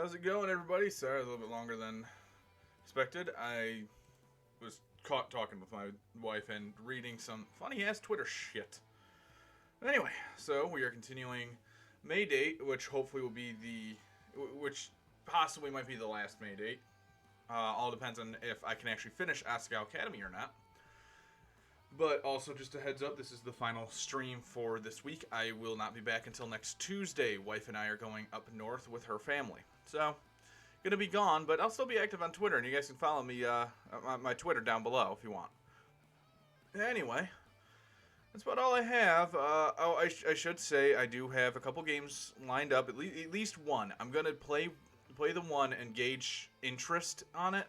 How's it going, everybody? Sorry, a little bit longer than expected. I was caught talking with my wife and reading some funny-ass Twitter shit. Anyway, so we are continuing May date, which hopefully will be which possibly might be the last May date. All depends on if I can actually finish Asagao Academy or not. But also, just a heads up, this is the final stream for this week. I will not be back until next Tuesday. Wife and I are going up north with her family. So, gonna be gone, but I'll still be active on Twitter, and you guys can follow me, my Twitter down below if you want. Anyway, that's about all I have. I should say I do have a couple games lined up, at least one. I'm gonna play the one and gauge interest on it.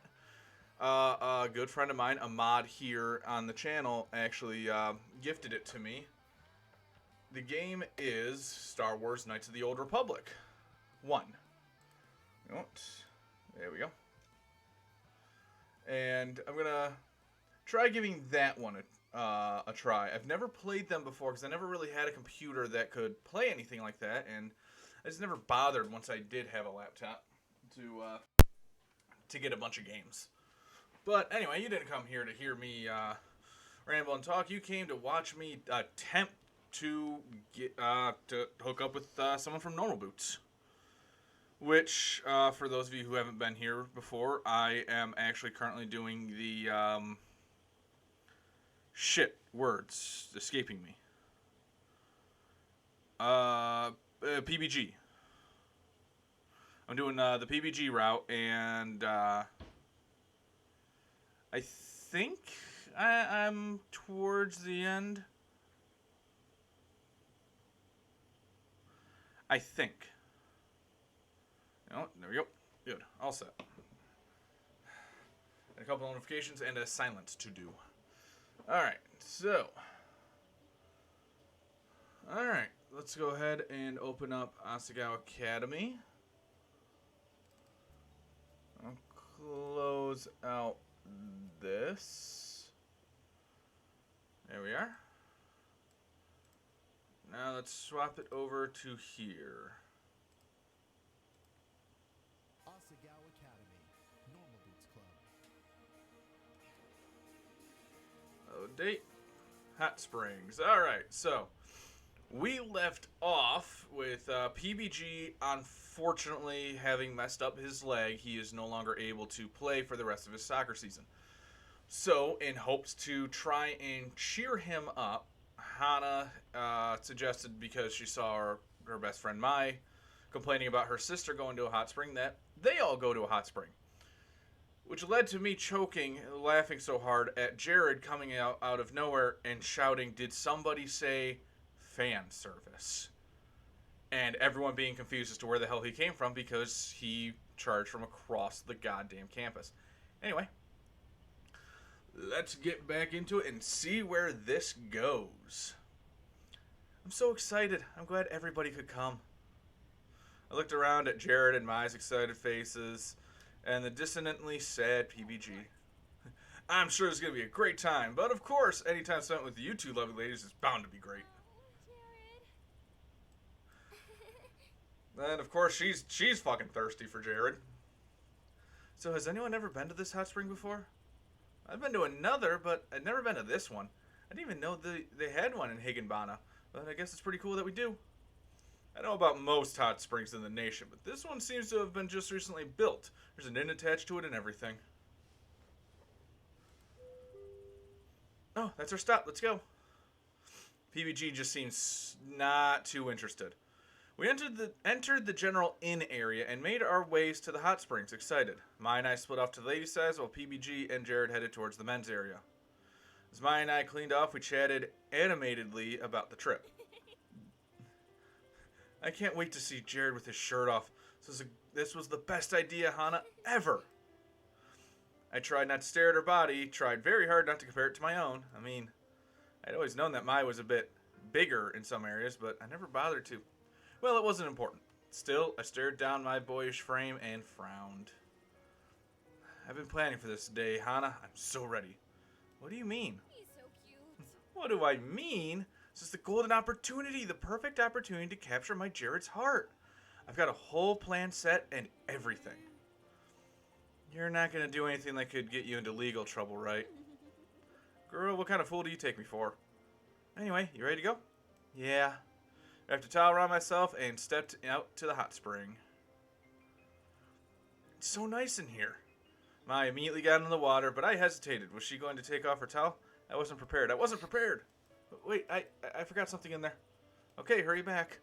A good friend of mine, a mod here on the channel, actually gifted it to me. The game is Star Wars Knights of the Old Republic 1. There we go. And I'm going to try giving that one a try. I've never played them before because I never really had a computer that could play anything like that, and I just never bothered once I did have a laptop to get a bunch of games. But anyway, you didn't come here to hear me ramble and talk. You came to watch me attempt to get to hook up with someone from Normal Boots. Which, for those of you who haven't been here before, I am actually currently doing the words escaping me. PBG. I'm doing the PBG route, and I think I'm towards the end. I think. Oh, there we go. Good. All set. And a couple notifications and a silence to do. Alright, so. Alright, let's go ahead and open up Asagao Academy. I'll close out this. There we are. Now let's swap it over to here. Asagao Academy, Normal Boots Club. Oh, date. Hot Springs. Alright, so we left off with PBG unfortunately having messed up his leg. He is no longer able to play for the rest of his soccer season. So, in hopes to try and cheer him up, Hana suggested, because she saw her best friend Mai complaining about her sister going to a hot spring, that they all go to a hot spring. Which led to me choking, laughing so hard at Jared coming out of nowhere and shouting, "Did somebody say fan service?" And everyone being confused as to where the hell he came from because he charged from across the goddamn campus. Anyway, let's get back into it and see where this goes. I'm so excited. I'm glad everybody could come. I looked around at Jared and Mai's excited faces and the dissonantly sad PBG. I'm sure it's going to be a great time, but of course, any time spent with you two lovely ladies is bound to be great. And of course, she's fucking thirsty for Jared. So has anyone ever been to this hot spring before? I've been to another, but I've never been to this one. I didn't even know they had one in Higginbana, but I guess it's pretty cool that we do. I know about most hot springs in the nation, but this one seems to have been just recently built. There's an inn attached to it and everything. Oh, that's our stop. Let's go. PBG just seems not too interested. We entered the general inn area and made our ways to the hot springs, excited. Mai and I split off to the ladies' side while PBG and Jared headed towards the men's area. As Mai and I cleaned off, we chatted animatedly about the trip. I can't wait to see Jared with his shirt off. This was the best idea, Hana, ever. I tried not to stare at her body, tried very hard not to compare it to my own. I mean, I'd always known that Mai was a bit bigger in some areas, but I never bothered to. Well, it wasn't important. Still, I stared down my boyish frame and frowned. I've been planning for this day, Hana. I'm so ready. What do you mean? He's so cute. What do I mean? This is the golden opportunity, the perfect opportunity to capture my Jared's heart. I've got a whole plan set and everything. You're not going to do anything that could get you into legal trouble, right? Girl, what kind of fool do you take me for? Anyway, you ready to go? Yeah. I wrapped a towel around myself and stepped out to the hot spring. It's so nice in here. Mai immediately got in the water, but I hesitated. Was she going to take off her towel? I wasn't prepared. Wait, I forgot something in there. Okay, hurry back.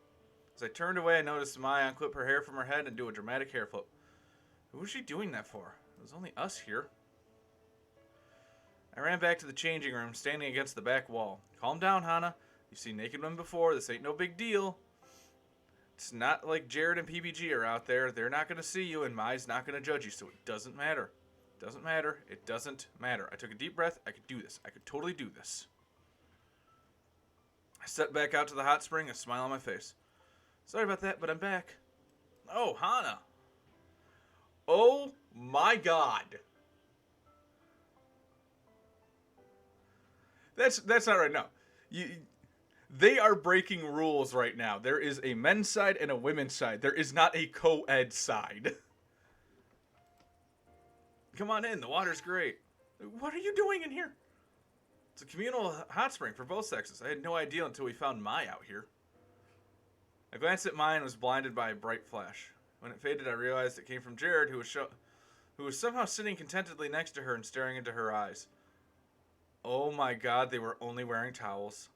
As I turned away, I noticed Mai unclip her hair from her head and do a dramatic hair flip. Who was she doing that for? It was only us here. I ran back to the changing room, standing against the back wall. Calm down, Hana. You've seen naked women before. This ain't no big deal. It's not like Jared and PBG are out there. They're not going to see you, and Mai's not going to judge you, so it doesn't matter. It doesn't matter. I took a deep breath. I could do this. I could totally do this. I stepped back out to the hot spring, a smile on my face. Sorry about that, but I'm back. Oh, Hana. Oh, my God. That's not right now. They are breaking rules right now. There is a men's side and a women's side. There is not a co-ed side. Come on in. The water's great. What are you doing in here? It's a communal hot spring for both sexes. I had no idea until we found Mai out here. I glanced at Mai and was blinded by a bright flash. When it faded, I realized it came from Jared, who was somehow sitting contentedly next to her and staring into her eyes. Oh my God, they were only wearing towels.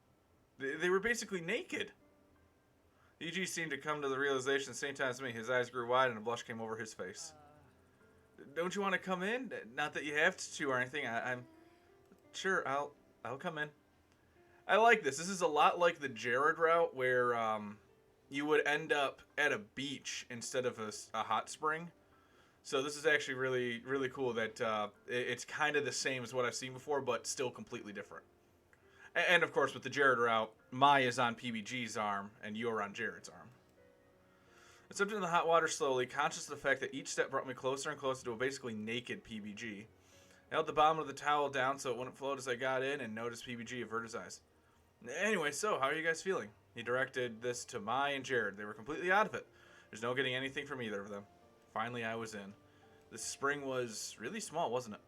They were basically naked. EG seemed to come to the realization at the same time as me. His eyes grew wide and a blush came over his face. Don't you want to come in? Not that you have to or anything. I'm sure I'll come in. I like this. This is a lot like the Jared route where you would end up at a beach instead of a hot spring. So this is actually really, really cool that it's kind of the same as what I've seen before, but still completely different. And of course, with the Jared route, Mai is on PBG's arm, and you're on Jared's arm. I stepped into the hot water slowly, conscious of the fact that each step brought me closer and closer to a basically naked PBG. I held the bottom of the towel down so it wouldn't float as I got in, and noticed PBG avert his eyes. Anyway, so, how are you guys feeling? He directed this to Mai and Jared. They were completely out of it. There's no getting anything from either of them. Finally, I was in. The spring was really small, wasn't it?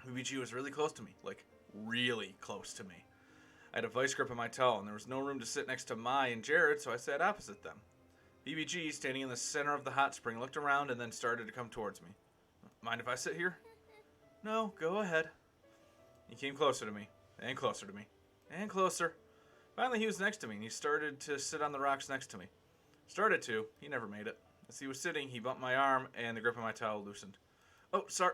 PBG was really close to me. Like, really close to me. I had a vice grip on my towel, and there was no room to sit next to Mai and Jared, so I sat opposite them. PBG, standing in the center of the hot spring, looked around and then started to come towards me. Mind if I sit here? No, go ahead. He came closer to me, and closer to me, and closer. Finally, he was next to me, and he started to sit on the rocks next to me. Started to. He never made it. As he was sitting, he bumped my arm, and the grip of my towel loosened. Oh, sorry.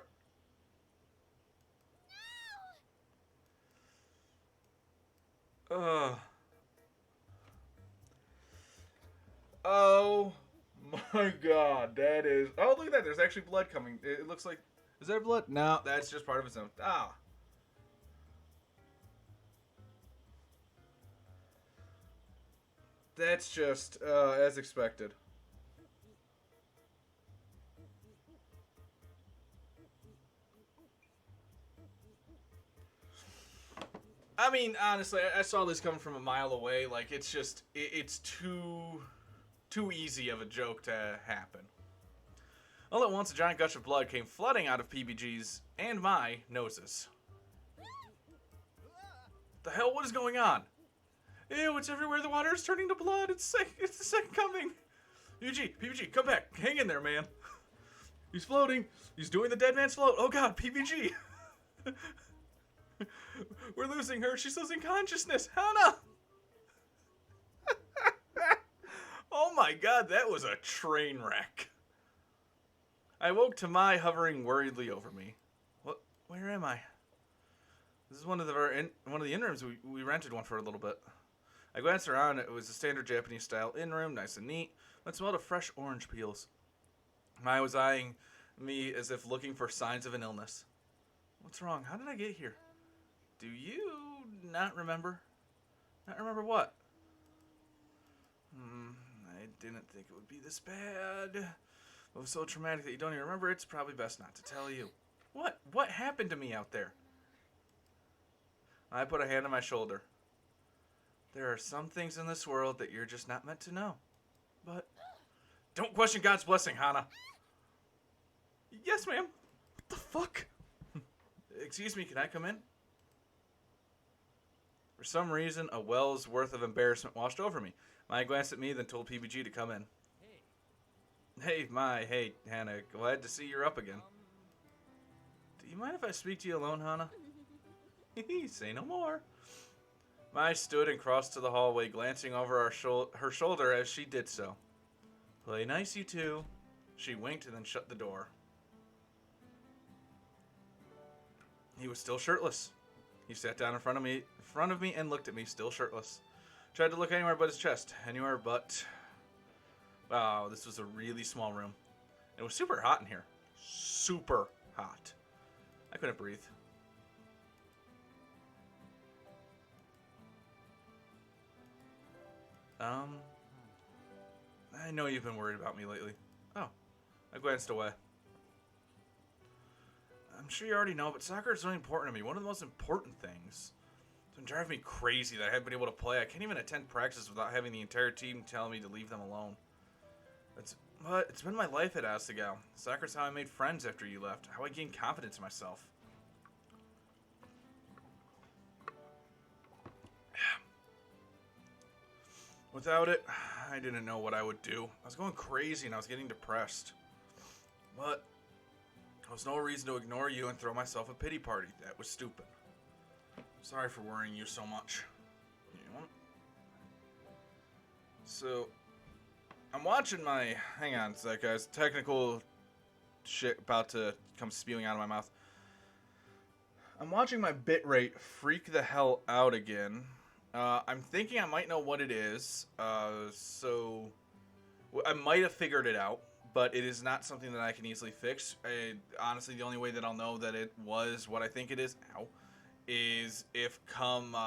Oh my God, that is. Oh, look at that. There's actually blood coming. It looks like. Is there blood? No, that's just part of his own. Ah. That's just as expected. I mean, honestly, I saw this coming from a mile away. Like, it's just, it's too easy of a joke to happen. All at once, a giant gush of blood came flooding out of PBG's and my noses. The hell? What is going on? Ew, it's everywhere. The water is turning to blood. It's the second coming. PBG, come back. Hang in there, man. He's floating. He's doing the dead man's float. Oh, God, PBG. We're losing her. She's losing consciousness. Hana! Oh my God, that was a train wreck. I woke to Mai hovering worriedly over me. What? Where am I? This is one of the in-rooms. We rented one for a little bit. I glanced around. It was a standard Japanese-style in-room, nice and neat, but smelled of fresh orange peels. Mai was eyeing me as if looking for signs of an illness. What's wrong? How did I get here? Do you not remember? Not remember what? I didn't think it would be this bad. It was so traumatic that you don't even remember. It's probably best not to tell you. What? What happened to me out there? I put a hand on my shoulder. There are some things in this world that you're just not meant to know. But Don't question God's blessing, Hana. Yes, ma'am. What the fuck? Excuse me, can I come in? For some reason, a well's worth of embarrassment washed over me. Maya glanced at me, then told PBG to come in. Hey, Hannah. Glad to see you're up again. Do you mind if I speak to you alone, Hana? Say no more. Mai stood and crossed to the hallway, glancing over her shoulder as she did so. Play nice, you two. She winked and then shut the door. He was still shirtless. He sat down in front of me and looked at me, still shirtless. Tried to look anywhere but his chest. Anywhere but... Wow, this was a really small room. It was super hot in here. Super hot. I couldn't breathe. I know you've been worried about me lately. Oh, I glanced away. I'm sure you already know, but soccer is really important to me. One of the most important things. It's been driving me crazy that I haven't been able to play. I can't even attend practice without having the entire team telling me to leave them alone. But it's been my life at Asagao. Soccer's how I made friends after you left. How I gained confidence in myself. Without it, I didn't know what I would do. I was going crazy and I was getting depressed. But there was no reason to ignore you and throw myself a pity party. That was stupid. Sorry for worrying you so much. You know? So, I'm watching my... Hang on a sec, guys. Technical shit about to come spewing out of my mouth. I'm watching my bitrate freak the hell out again. I'm thinking I might know what it is. So I might have figured it out, but it is not something that I can easily fix. Honestly, the only way that I'll know that it was what I think it is, is if come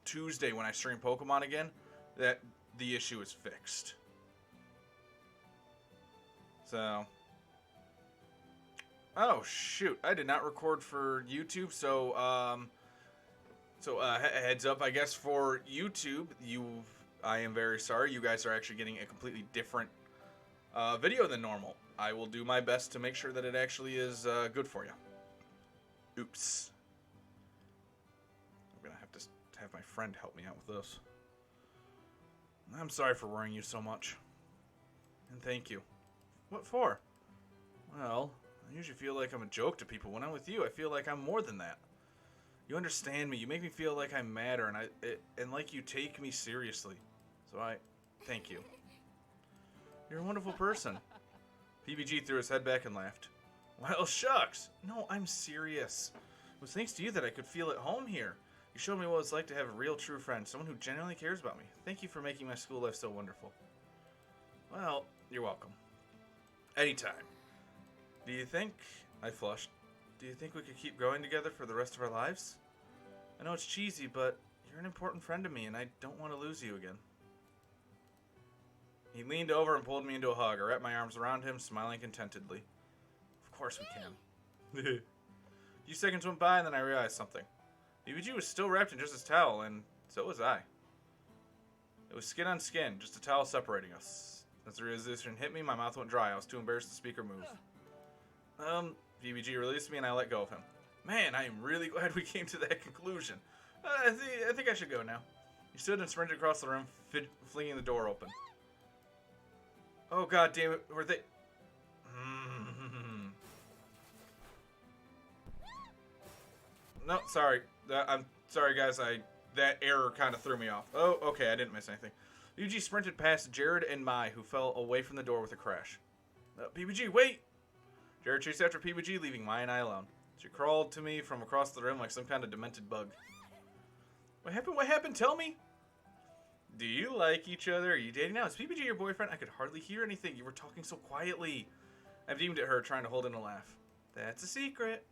Tuesday when I stream Pokemon again, that the issue is fixed. So, oh shoot, I did not record for YouTube, so heads up, I guess for YouTube, I am very sorry. You guys are actually getting a completely different video than normal. I will do my best to make sure that it actually is good for you. Oops. I'm gonna have to have my friend help me out with this. I'm sorry for worrying you so much. And thank you. What for? Well, I usually feel like I'm a joke to people. When I'm with you, I feel like I'm more than that. You understand me. You make me feel like I matter, and like you take me seriously. So I thank you. You're a wonderful person. PBG threw his head back and laughed. Well, shucks. No, I'm serious. It was thanks to you that I could feel at home here. You showed me what it's like to have a real, true friend, someone who genuinely cares about me. Thank you for making my school life so wonderful. Well, you're welcome. Anytime. Do you think... I flushed. Do you think we could keep growing together for the rest of our lives? I know it's cheesy, but you're an important friend to me, and I don't want to lose you again. He leaned over and pulled me into a hug. I wrapped my arms around him, smiling contentedly. Of course we can. A few seconds went by, and then I realized something. BBG was still wrapped in just his towel, and so was I. It was skin on skin, just a towel separating us. As the realization hit me, my mouth went dry. I was too embarrassed to speak or move. BBG released me and I let go of him. Man, I am really glad we came to that conclusion. I think I should go now. He stood and sprinted across the room, flinging the door open. Oh god damn it, were they... No, sorry. I'm sorry guys, that error kind of threw me off. Oh, okay, I didn't miss anything. BBG sprinted past Jared and Mai, who fell away from the door with a crash. PBG, wait! Jared chased after PBG, leaving Mai and I alone. She crawled to me from across the room like some kind of demented bug. What happened? What happened? Tell me! Do you like each other? Are you dating now? Is PBG your boyfriend? I could hardly hear anything. You were talking so quietly. I beamed at her, trying to hold in a laugh. That's a secret.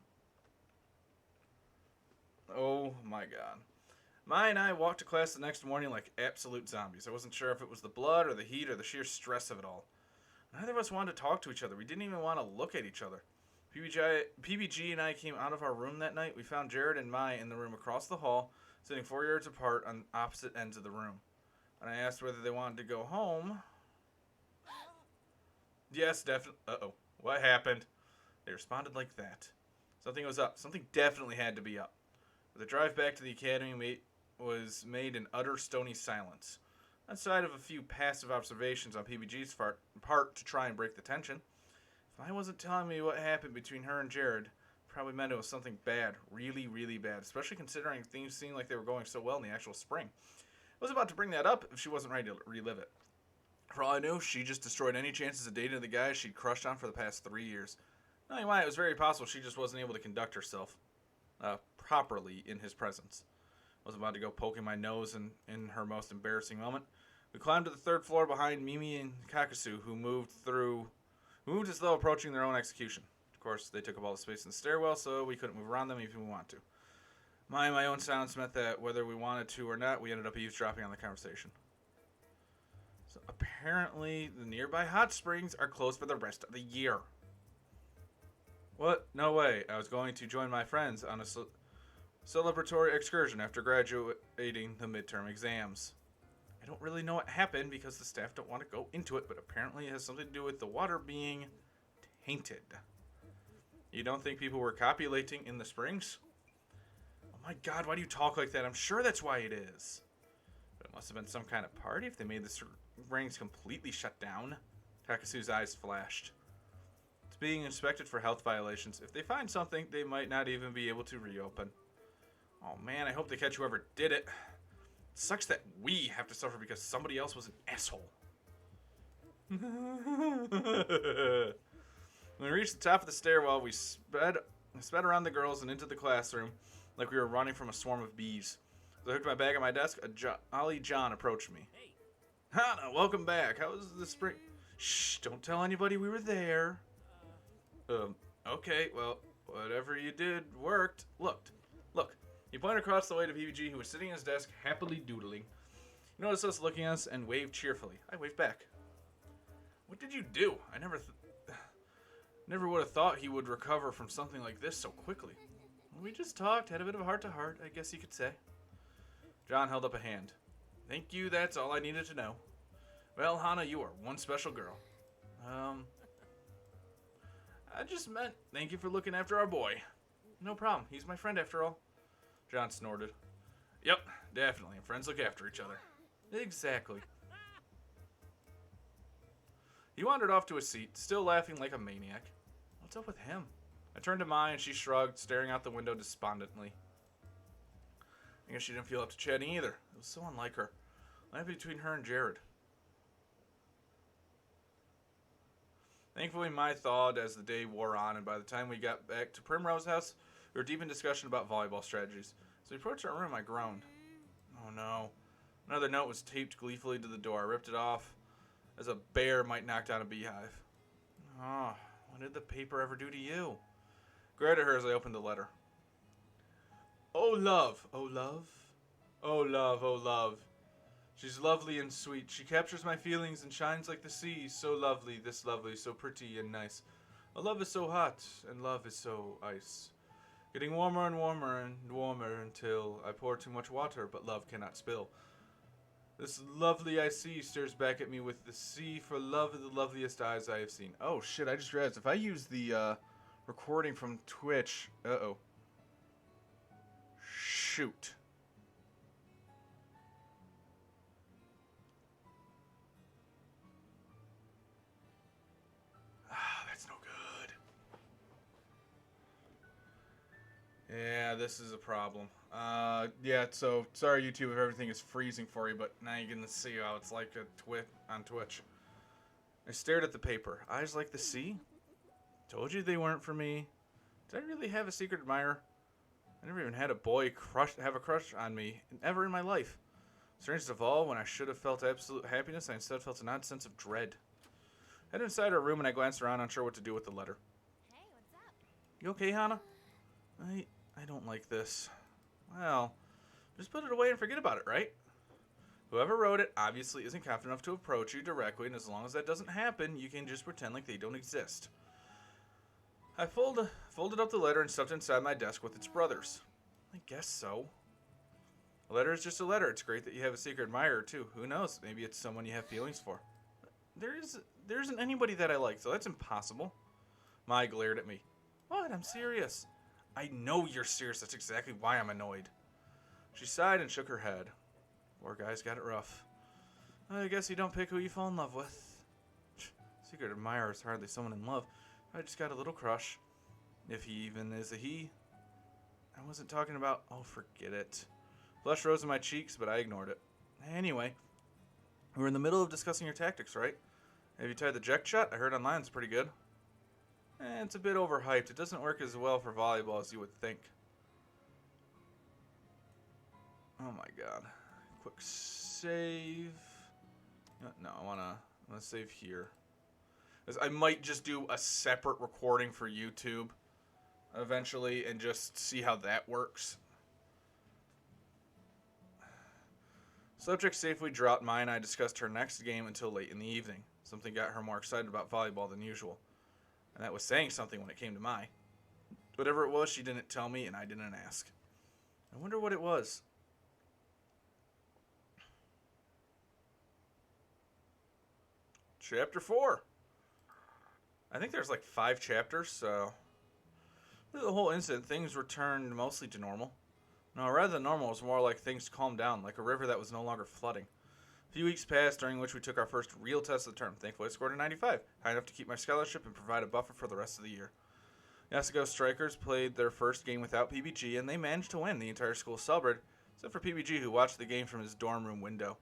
Oh my god. Mai and I walked to class the next morning like absolute zombies. I wasn't sure if it was the blood or the heat or the sheer stress of it all. Neither of us wanted to talk to each other. We didn't even want to look at each other. PBG and I came out of our room that night. We found Jared and Mai in the room across the hall, sitting 4 yards apart on opposite ends of the room. When I asked whether they wanted to go home, Yes, definitely. Uh-oh. What happened? They responded like that. Something was up. Something definitely had to be up. The drive back to the academy was made in utter stony silence. Outside of a few passive observations on PBG's part to try and break the tension. If I wasn't telling me what happened between her and Jared, probably meant it was something bad. Really, really bad. Especially considering things seemed like they were going so well in the actual spring. I was about to bring that up if she wasn't ready to relive it. For all I knew, she just destroyed any chances of dating the guy she'd crushed on for the past 3 years. Knowing why, it was very possible she just wasn't able to conduct herself properly in his presence. I was about to go poking my nose in her most embarrassing moment. We climbed to the third floor behind Mimi and Kakasu, who moved as though approaching their own execution. Of course, they took up all the space in the stairwell, so we couldn't move around them even if we wanted to. My own silence meant that whether we wanted to or not, we ended up eavesdropping on the conversation. So apparently, the nearby hot springs are closed for the rest of the year. What? No way. I was going to join my friends on a celebratory excursion after graduating the midterm exams. I don't really know what happened because the staff don't want to go into it, but apparently it has something to do with the water being tainted. You don't think people were copulating in the springs? Oh my god, why do you talk like that? I'm sure that's why it is. But it must have been some kind of party if they made the springs completely shut down. Takasu's eyes flashed. It's being inspected for health violations. If they find something, they might not even be able to reopen. Oh man, I hope they catch whoever did it. It sucks that we have to suffer because somebody else was an asshole. When we reached the top of the stairwell, we sped around the girls and into the classroom like we were running from a swarm of bees. As I hooked my bag on my desk, a jolly John approached me. Hey. Hana, welcome back. How was the spring? Shh, don't tell anybody we were there. Okay, well, whatever you did worked. Look. He pointed across the way to PBG, who was sitting at his desk, happily doodling. He noticed us looking at us and waved cheerfully. I waved back. What did you do? I never would have thought he would recover from something like this so quickly. We just talked, had a bit of a heart-to-heart, I guess you could say. John held up a hand. Thank you, that's all I needed to know. Well, Hana, you are one special girl. I just meant thank you for looking after our boy. No problem, he's my friend after all. John snorted. Yep, definitely, and friends look after each other. Exactly. He wandered off to his seat, still laughing like a maniac. What's up with him? I turned to Mai and she shrugged, staring out the window despondently. I guess she didn't feel up to chatting either. It was so unlike her. What happened between her and Jared? Thankfully, Mai thawed as the day wore on, and by the time we got back to Primrose House, we were deep in discussion about volleyball strategies. As we approached our room, I groaned. Oh no. Another note was taped gleefully to the door. I ripped it off as a bear might knock down a beehive. Oh, what did the paper ever do to you? Glared at her as I opened the letter. Oh love, oh love, oh love, oh love. She's lovely and sweet. She captures my feelings and shines like the sea. So lovely, this lovely, so pretty and nice. A love is so hot, and love is so ice. Getting warmer and warmer and warmer until I pour too much water, but love cannot spill. This lovely I see stares back at me with the sea for love of the loveliest eyes I have seen. Oh shit, I just realized if I use the recording from Twitch... Uh-oh. Shoot. That's no good. Yeah, this is a problem. Yeah, so sorry YouTube if everything is freezing for you, but now you're gonna see how it's like on Twitch. I stared at the paper. Eyes like the sea? Told you they weren't for me. Did I really have a secret admirer? I never even had a boy have a crush on me ever in my life. Strangest of all, when I should have felt absolute happiness, I instead felt an odd sense of dread. I headed inside our room and I glanced around, unsure what to do with the letter. Hey, what's up? You okay, Hana? I don't like this. Well, just put it away and forget about it, right? Whoever wrote it obviously isn't confident enough to approach you directly, and as long as that doesn't happen, you can just pretend like they don't exist. I folded up the letter and stuffed it inside my desk with its brothers. I guess so. A letter is just a letter. It's great that you have a secret admirer, too. Who knows? Maybe it's someone you have feelings for. there isn't anybody that I like, so that's impossible. Mai glared at me. What? I'm serious. I know you're serious. That's exactly why I'm annoyed. She sighed and shook her head. Poor guy's got it rough. I guess you don't pick who you fall in love with. Secret admirer is hardly someone in love. I just got a little crush. If he even is a he. I wasn't talking about... Oh, forget it. Blush rose in my cheeks, but I ignored it. Anyway, we're in the middle of discussing your tactics, right? Have you tried the eject shot? I heard online it's pretty good. It's a bit overhyped. It doesn't work as well for volleyball as you would think. Oh my god. Quick save. No, I want to save here. I might just do a separate recording for YouTube eventually and just see how that works. Subject safely dropped Mai and I discussed her next game until late in the evening. Something got her more excited about volleyball than usual. And that was saying something when it came to Mai. Whatever it was, she didn't tell me and I didn't ask. I wonder what it was. Chapter 4. I think there's like 5 chapters, so... Through the whole incident, things returned mostly to normal. No, rather than normal, it was more like things calmed down, like a river that was no longer flooding. A few weeks passed, during which we took our first real test of the term. Thankfully, I scored a 95, high enough to keep my scholarship and provide a buffer for the rest of the year. The Asagao Strikers played their first game without PBG, and they managed to win. The entire school celebrated, except for PBG, who watched the game from his dorm room window.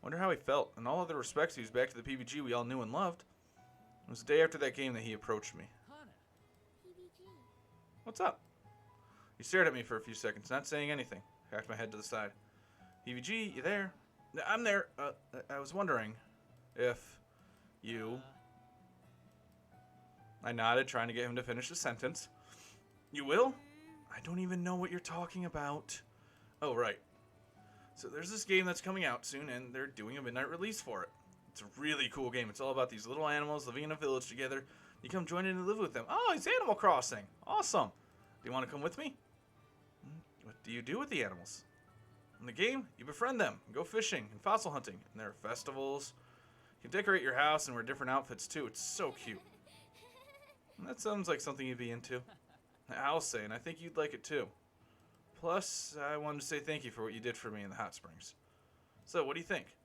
Wonder how he felt. In all other respects, he was back to the PBG we all knew and loved. It was the day after that game that he approached me. What's up? He stared at me for a few seconds, not saying anything. Cocked my head to the side. PBG, you there? I'm there. I was wondering if you... I nodded, trying to get him to finish the sentence. You will? I don't even know what you're talking about. Oh, right. So there's this game that's coming out soon, and they're doing a midnight release for it. It's a really cool game. It's all about these little animals living in a village together. You come join in and live with them. Oh, it's Animal Crossing. Awesome. Do you want to come with me? What do you do with the animals? In the game, you befriend them, and go fishing and fossil hunting, and there are festivals. You can decorate your house and wear different outfits too. It's so cute. And that sounds like something you'd be into. I'll say, and I think you'd like it too. Plus, I wanted to say thank you for what you did for me in the hot springs. So, what do you think?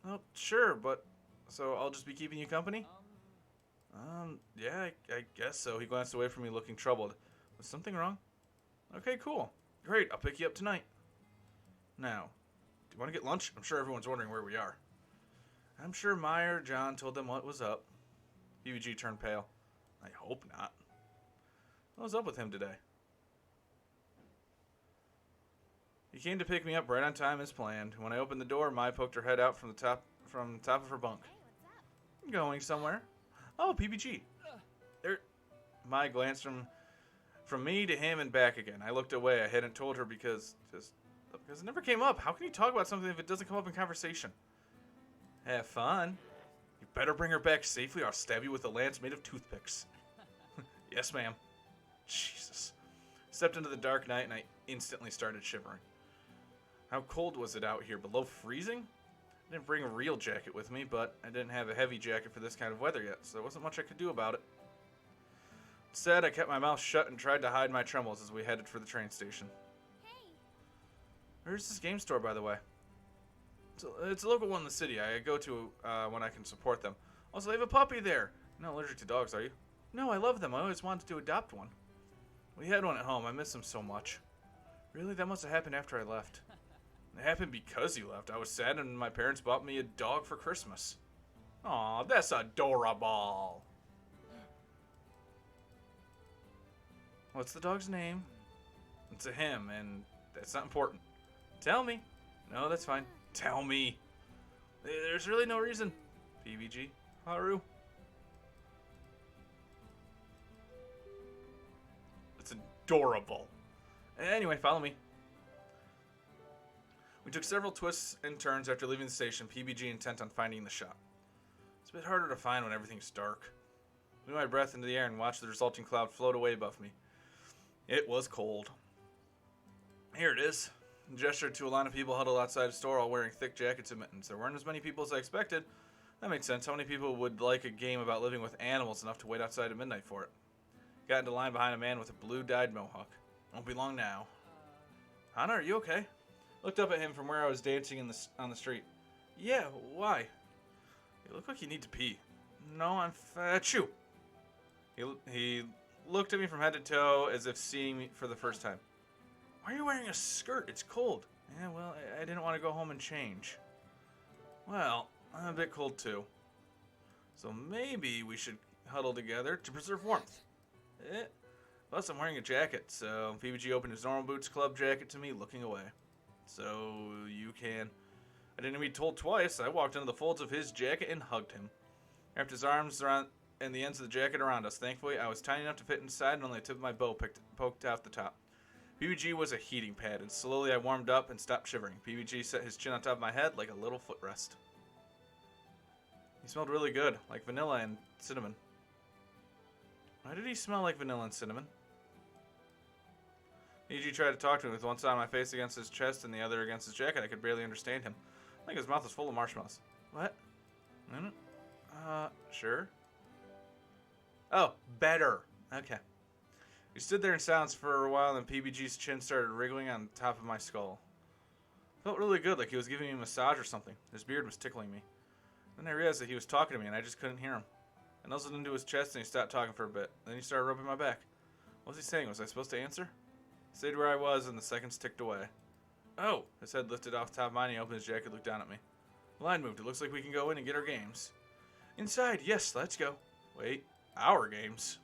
Oh, sure, but... So, I'll just be keeping you company? Yeah, I guess so. He glanced away from me looking troubled. Was something wrong? Okay, cool. Great, I'll pick you up tonight. Now, do you want to get lunch? I'm sure everyone's wondering where we are. I'm sure Meyer or John told them what was up. PBG turned pale. I hope not. What was up with him today? He came to pick me up right on time as planned. When I opened the door, Mai poked her head out from the top of her bunk. Hey, what's up? I'm going somewhere. Oh, PBG. There. Mai glanced from me to him and back again. I looked away. I hadn't told her because it never came up. How can you talk about something if it doesn't come up in conversation? Have fun. You better bring her back safely or I'll stab you with a lance made of toothpicks. Yes, ma'am. Jesus. Stepped into the dark night and I instantly started shivering. How cold was it out here? Below freezing? I didn't bring a real jacket with me, but I didn't have a heavy jacket for this kind of weather yet, so there wasn't much I could do about it. Instead, I kept my mouth shut and tried to hide my trembles as we headed for the train station. Hey. Where's this game store, by the way? It's a local one in the city. I go to when I can support them. Also, they have a puppy there. You're not allergic to dogs, are you? No, I love them. I always wanted to adopt one. We had one at home. I miss him so much. Really? That must have happened after I left. It happened because you left. I was sad and my parents bought me a dog for Christmas. Aw, that's adorable. What's the dog's name? It's a him, and that's not important. Tell me. No, that's fine. Tell me. There's really no reason. PBG. Haru. It's adorable. Anyway, follow me. We took several twists and turns after leaving the station, PBG intent on finding the shop. It's a bit harder to find when everything's dark. I blew my breath into the air and watched the resulting cloud float away above me. It was cold. Here it is. I gestured to a line of people huddled outside the store, all wearing thick jackets and mittens. There weren't as many people as I expected, That makes sense. How many people would like a game about living with animals enough to wait outside at midnight for it? Got into line behind a man with a blue-dyed mohawk. Won't be long now. Hana, are you okay? Looked up at him from where I was dancing on the street. Yeah, why? You look like you need to pee. No, I'm achoo. He looked at me from head to toe as if seeing me for the first time. Why are you wearing a skirt? It's cold. Yeah, well, I didn't want to go home and change. Well, I'm a bit cold too. So maybe we should huddle together to preserve warmth. Plus, I'm wearing a jacket, so PBG opened his normal boots club jacket to me, looking away. So you can. I didn't be told twice. I walked into the folds of his jacket and hugged him. Wrapped his arms around and the ends of the jacket around us. Thankfully, I was tiny enough to fit inside, and only the tip of my bow poked out the top. PBG was a heating pad, and slowly I warmed up and stopped shivering. PBG set his chin on top of my head like a little footrest. He smelled really good, like vanilla and cinnamon. Why did he smell like vanilla and cinnamon? PBG tried to talk to me with one side of my face against his chest and the other against his jacket. I could barely understand him. I think his mouth was full of marshmallows. What? Sure. Oh, better. Okay. We stood there in silence for a while, and then PBG's chin started wriggling on top of my skull. Felt really good, like he was giving me a massage or something. His beard was tickling me. Then I realized that he was talking to me, and I just couldn't hear him. I nuzzled into his chest, and he stopped talking for a bit. Then he started rubbing my back. What was he saying? Was I supposed to answer? I stayed where I was, and the seconds ticked away. Oh! His head lifted off the top of mine, and he opened his jacket and looked down at me. The line moved. It looks like we can go in and get our games. Inside. Yes, let's go. Wait. Our games?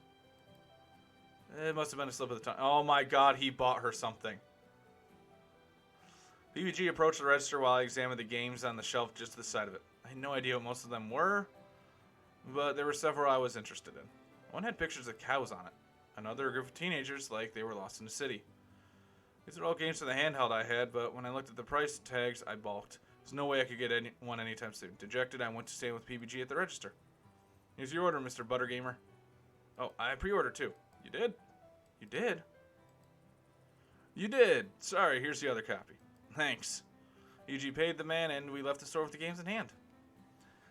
It must have been a slip of the tongue. Oh my god, he bought her something. PBG approached the register while I examined the games on the shelf just to the side of it. I had no idea what most of them were, but there were several I was interested in. One had pictures of cows on it. Another a group of teenagers like they were lost in the city. These are all games for the handheld I had, but when I looked at the price tags, I balked. There's no way I could get one anytime soon. Dejected, I went to stand with PBG at the register. Here's your order, Mr. Buttergamer. Oh, I pre-ordered too. You did? You did? You did! Sorry, here's the other copy. Thanks. PBG paid the man, and we left the store with the games in hand.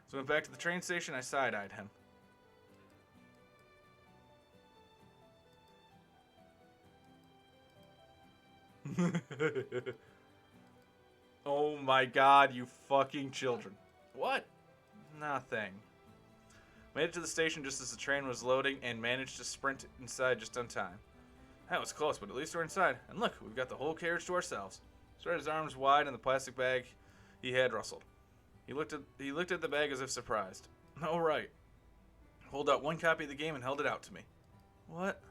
So I went back to the train station. I side-eyed him. Oh my god, you fucking children. What? Nothing. Made it to the station just as the train was loading and managed to sprint inside just on time. That was close, but at least we're inside. And look, we've got the whole carriage to ourselves. Spread his arms wide and the plastic bag he had rustled. He looked at the bag as if surprised. Oh, right. Pulled out one copy of the game and held it out to me. What?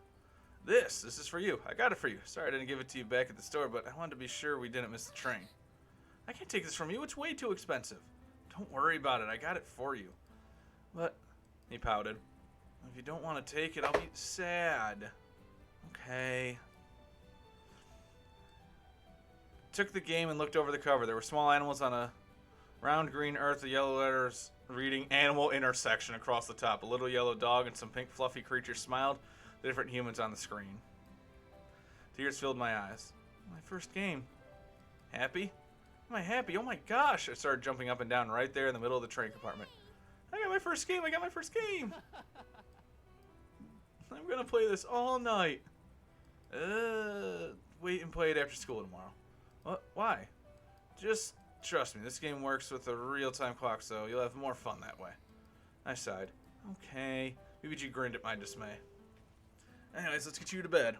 This is for you. I got it for you. Sorry I didn't give it to you back at the store, but I wanted to be sure we didn't miss the train. I can't take this from you. It's way too expensive. Don't worry about it. I got it for you. But, he pouted. If you don't want to take it, I'll be sad. Okay. Took the game and looked over the cover. There were small animals on a round green earth with yellow letters reading Animal Intersection across the top. A little yellow dog and some pink fluffy creatures smiled. The different humans on the screen. Tears filled my eyes. My first game. Happy? Am I happy? Oh my gosh! I started jumping up and down right there in the middle of the train compartment. I got my first game! I got my first game! I'm gonna play this all night. Wait and play it after school tomorrow. What? Why? Just trust me, this game works with a real-time clock, so you'll have more fun that way. I sighed. Okay. BBG grinned at my dismay. Anyways, let's get you to bed.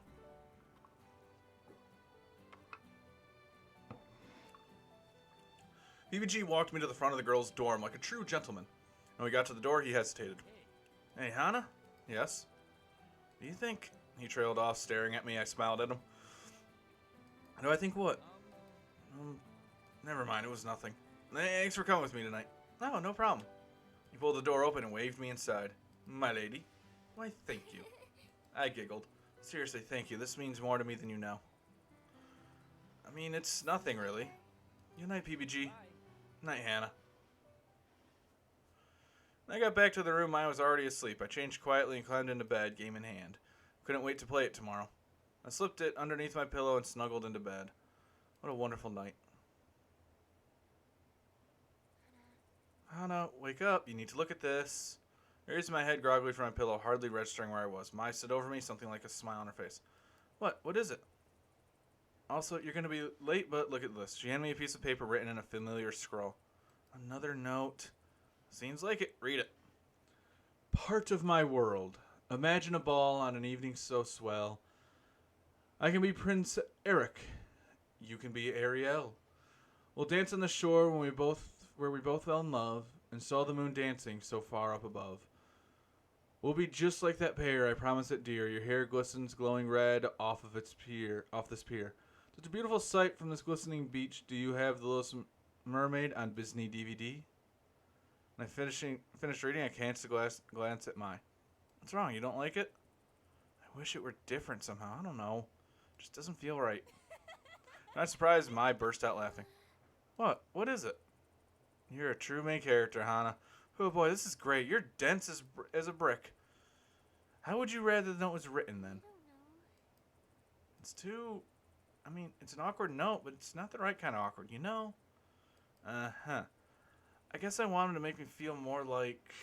BBG walked me to the front of the girls' dorm like a true gentleman. When we got to the door, he hesitated. Hey, Hana? Yes? Do you think... He trailed off, staring at me. I smiled at him. Do I think what? Never mind, it was nothing. Thanks for coming with me tonight. No, no problem. He pulled the door open and waved me inside. My lady. Why, thank you. I giggled. Seriously, thank you. This means more to me than you know. I mean, it's nothing, really. Good night, PBG. Night, Hannah. When I got back to the room, I was already asleep. I changed quietly and climbed into bed, game in hand. Couldn't wait to play it tomorrow. I slipped it underneath my pillow and snuggled into bed. What a wonderful night. Hana, wake up. You need to look at this. I raised my head groggily from my pillow, hardly registering where I was. Mai stood over me, something like a smile on her face. What? What is it? Also, you're going to be late, but look at this. She handed me a piece of paper written in a familiar scroll. Another note. Seems like it. Read it. Part of my world. Imagine a ball on an evening so swell. I can be Prince Eric. You can be Ariel. We'll dance on the shore where we both fell in love and saw the moon dancing so far up above. We'll be just like that pair, I promise it, dear. Your hair glistens glowing red off this pier. Such a beautiful sight from this glistening beach. Do you have The Little Mermaid on Disney DVD? And I finished reading, I can't glance at Mai. What's wrong? You don't like it? I wish it were different somehow. I don't know. It just doesn't feel right. Not surprised, Mai burst out laughing. What? What is it? You're a true main character, Hana. Oh boy, this is great. You're dense as a brick. How would you rather the note was written then? It's too... I mean, it's an awkward note, but it's not the right kind of awkward, you know? Uh-huh. I guess I wanted to make me feel more like...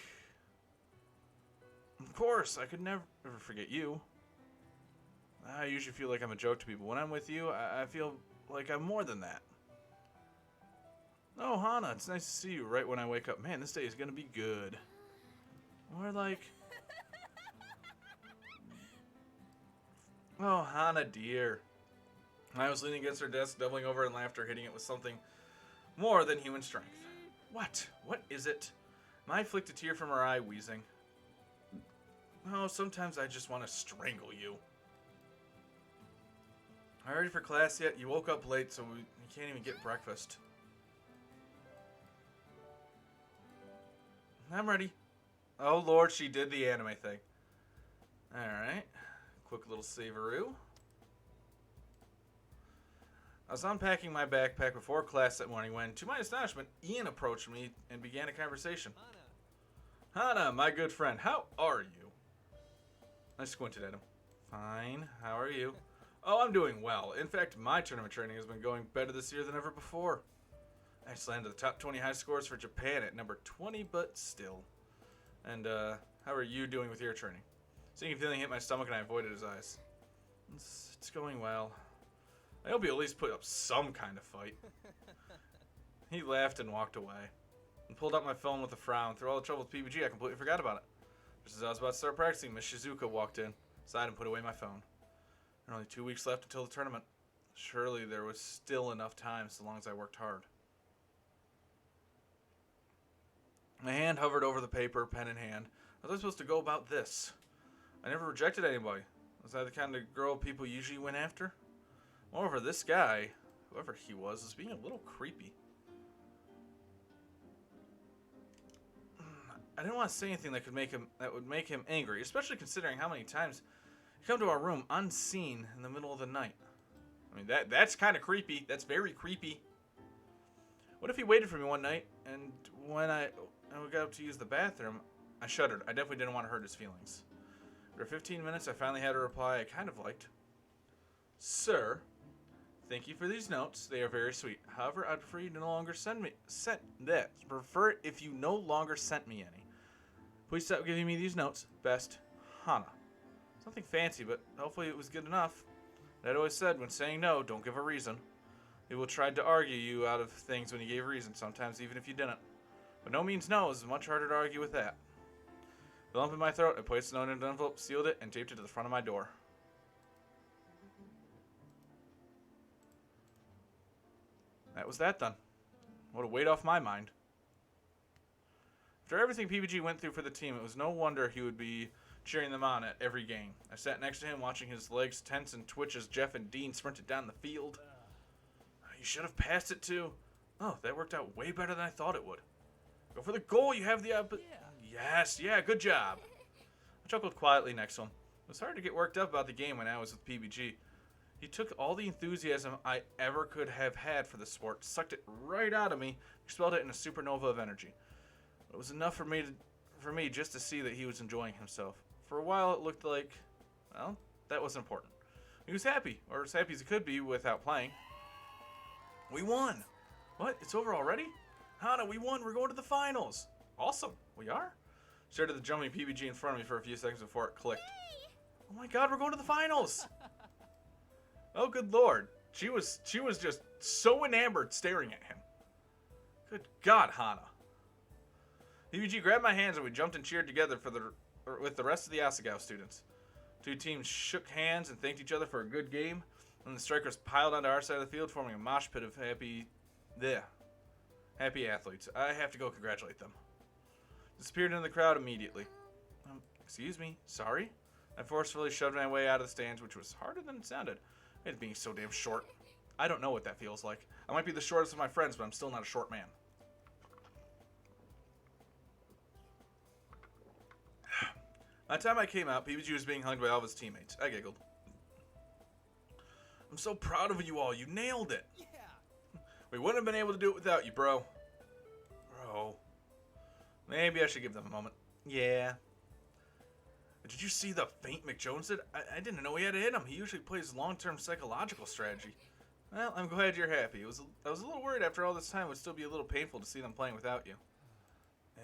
Of course, I could never forget you. I usually feel like I'm a joke to people. When I'm with you, I feel like I'm more than that. Oh, Hana, it's nice to see you right when I wake up. Man, this day is going to be good. More like... Oh, Hana, dear. I was leaning against her desk, doubling over in laughter, hitting it with something more than human strength. What? What is it? Mai flicked a tear from her eye, wheezing. Oh, sometimes I just want to strangle you. Are you ready for class yet? You woke up late, so we can't even get breakfast. I'm ready. Oh, Lord, she did the anime thing. Alright. Quick little saveroo. I was unpacking my backpack before class that morning when, to my astonishment, Ian approached me and began a conversation. Hana, my good friend, how are you? I squinted at him. Fine. How are you? Oh, I'm doing well. In fact, my tournament training has been going better this year than ever before. I just landed the top 20 high scores for Japan at number 20, but still. And, how are you doing with your training? Seeing a feeling hit my stomach and I avoided his eyes. It's going well. I hope you at least put up some kind of fight. He laughed and walked away. And pulled out my phone with a frown. Through all the trouble with PBG, I completely forgot about it. Just as I was about to start practicing, Miss Shizuka walked in, sighed and put away my phone. There were only 2 weeks left until the tournament. Surely there was still enough time so long as I worked hard. My hand hovered over the paper, pen in hand. How was I supposed to go about this? I never rejected anybody. Was I the kind of girl people usually went after? Moreover, this guy, whoever he was being a little creepy. I didn't want to say anything that would make him angry, especially considering how many times he come to our room unseen in the middle of the night. I mean, that's kind of creepy. That's very creepy. What if he waited for me one night, and when I got up to use the bathroom, I shuddered. I definitely didn't want to hurt his feelings. After 15 minutes, I finally had a reply I kind of liked. Sir, thank you for these notes. They are very sweet. However, I'd prefer you no longer prefer if you no longer sent me any. Please stop giving me these notes. Best, Hana. Something fancy, but hopefully it was good enough. I'd always said, when saying no, don't give a reason. People tried to argue you out of things when you gave reasons, sometimes even if you didn't. But no means no is much harder to argue with that. The lump in my throat, I placed the note in an envelope, sealed it, and taped it to the front of my door. That was that done. What a weight off my mind. After everything PBG went through for the team, it was no wonder he would be cheering them on at every game. I sat next to him, watching his legs tense and twitch as Jeff and Dean sprinted down the field. You should have passed it too. Oh, that worked out way better than I thought it would. Go for the goal. You have the... Yes, yeah, good job. I chuckled quietly next to him. It was hard to get worked up about the game when I was with PBG. He took all the enthusiasm I ever could have had for the sport, sucked it right out of me, expelled it in a supernova of energy. It was enough for me just to see that he was enjoying himself. For a while, it looked like, well, that was important. He was happy, or as happy as he could be without playing. We won! What? It's over already? Hana, we won. We're going to the finals. Awesome. We are? Stared at the jumping PBG in front of me for a few seconds before it clicked. Oh my god, we're going to the finals. Oh, good lord. She was just so enamored staring at him. Good god, Hana. PBG grabbed my hands and we jumped and cheered together with the rest of the Asagao students. Two teams shook hands and thanked each other for a good game, and the strikers piled onto our side of the field, forming a mosh pit of happy athletes. I have to go congratulate them. Disappeared into the crowd immediately. Excuse me, sorry? I forcefully shoved my way out of the stands, which was harder than it sounded. It being so damn short. I don't know what that feels like. I might be the shortest of my friends, but I'm still not a short man. By the time I came out, PBG was being hugged by all of his teammates. I giggled. I'm so proud of you all. You nailed it. Yeah. We wouldn't have been able to do it without you, bro. Bro. Maybe I should give them a moment. Yeah. Did you see the feint McJones did? I didn't know he had it in him. He usually plays long-term psychological strategy. Well, I'm glad you're happy. I was a little worried after all this time it would still be a little painful to see them playing without you.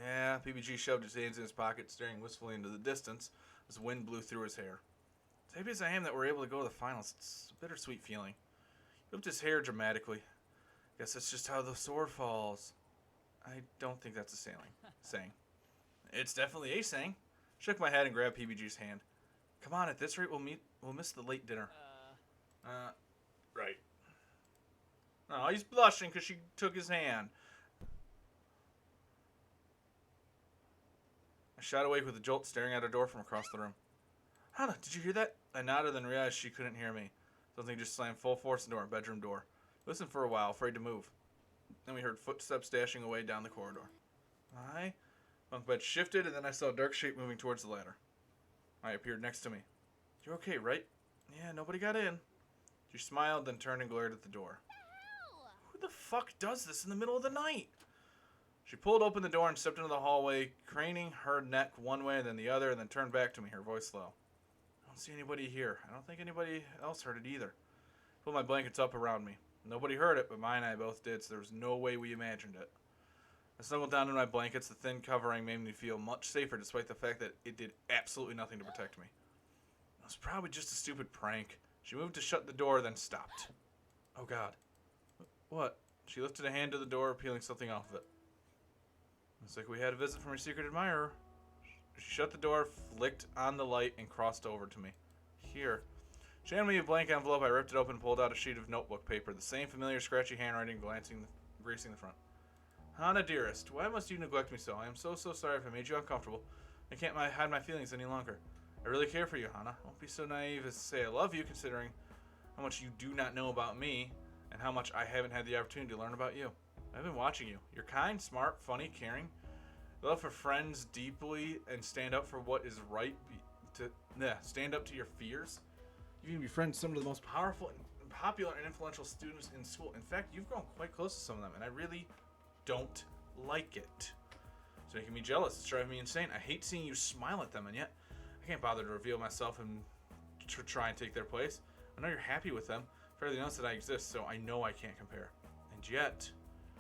Yeah, PBG shoved his hands in his pocket, staring wistfully into the distance as wind blew through his hair. As happy as I am that we're able to go to the finals, it's a bittersweet feeling. He whipped his hair dramatically. Guess that's just how the sword falls. I don't think that's a saying. It's definitely a saying. Shook my head and grabbed PBG's hand. Come on, at this rate we'll miss the late dinner. Right. Oh, he's blushing because she took his hand. I shot awake with a jolt, staring at her door from across the room. Hana, did you hear that? I nodded and realized she couldn't hear me. Something just slammed full force into our bedroom door. Listened for a while, afraid to move. Then we heard footsteps dashing away down the corridor. My bunk bed shifted, and then I saw a dark shape moving towards the ladder. I appeared next to me. You're okay, right? Yeah, nobody got in. She smiled, then turned and glared at the door. Who the fuck does this in the middle of the night? She pulled open the door and stepped into the hallway, craning her neck one way and then the other, and then turned back to me, her voice low. I don't see anybody here. I don't think anybody else heard it either. Pulled my blankets up around me. Nobody heard it, but Maya and I both did, so there was no way we imagined it. I snuggled down in my blankets. The thin covering made me feel much safer, despite the fact that it did absolutely nothing to protect me. It was probably just a stupid prank. She moved to shut the door, then stopped. Oh, God. What? She lifted a hand to the door, peeling something off of it. Looks like we had a visit from your secret admirer. She shut the door, flicked on the light, and crossed over to me. Here. She handed me a blank envelope. I ripped it open and pulled out a sheet of notebook paper. The same familiar scratchy handwriting gracing the front. Hana, dearest, why must you neglect me so? I am so sorry if I made you uncomfortable. I can't hide my feelings any longer. I really care for you, Hana. Don't be so naive as to say I love you, considering how much you do not know about me and how much I haven't had the opportunity to learn about you. I've been watching you. You're kind, smart, funny, caring. You love for friends deeply and stand up for what is right. Stand up to your fears. You even befriend some of the most powerful, and popular, and influential students in school. In fact, you've grown quite close to some of them, and I really don't like it. It's making me jealous. It's driving me insane. I hate seeing you smile at them, and yet I can't bother to reveal myself and try and take their place. I know you're happy with them. Fairly knows that I exist, so I know I can't compare. And yet,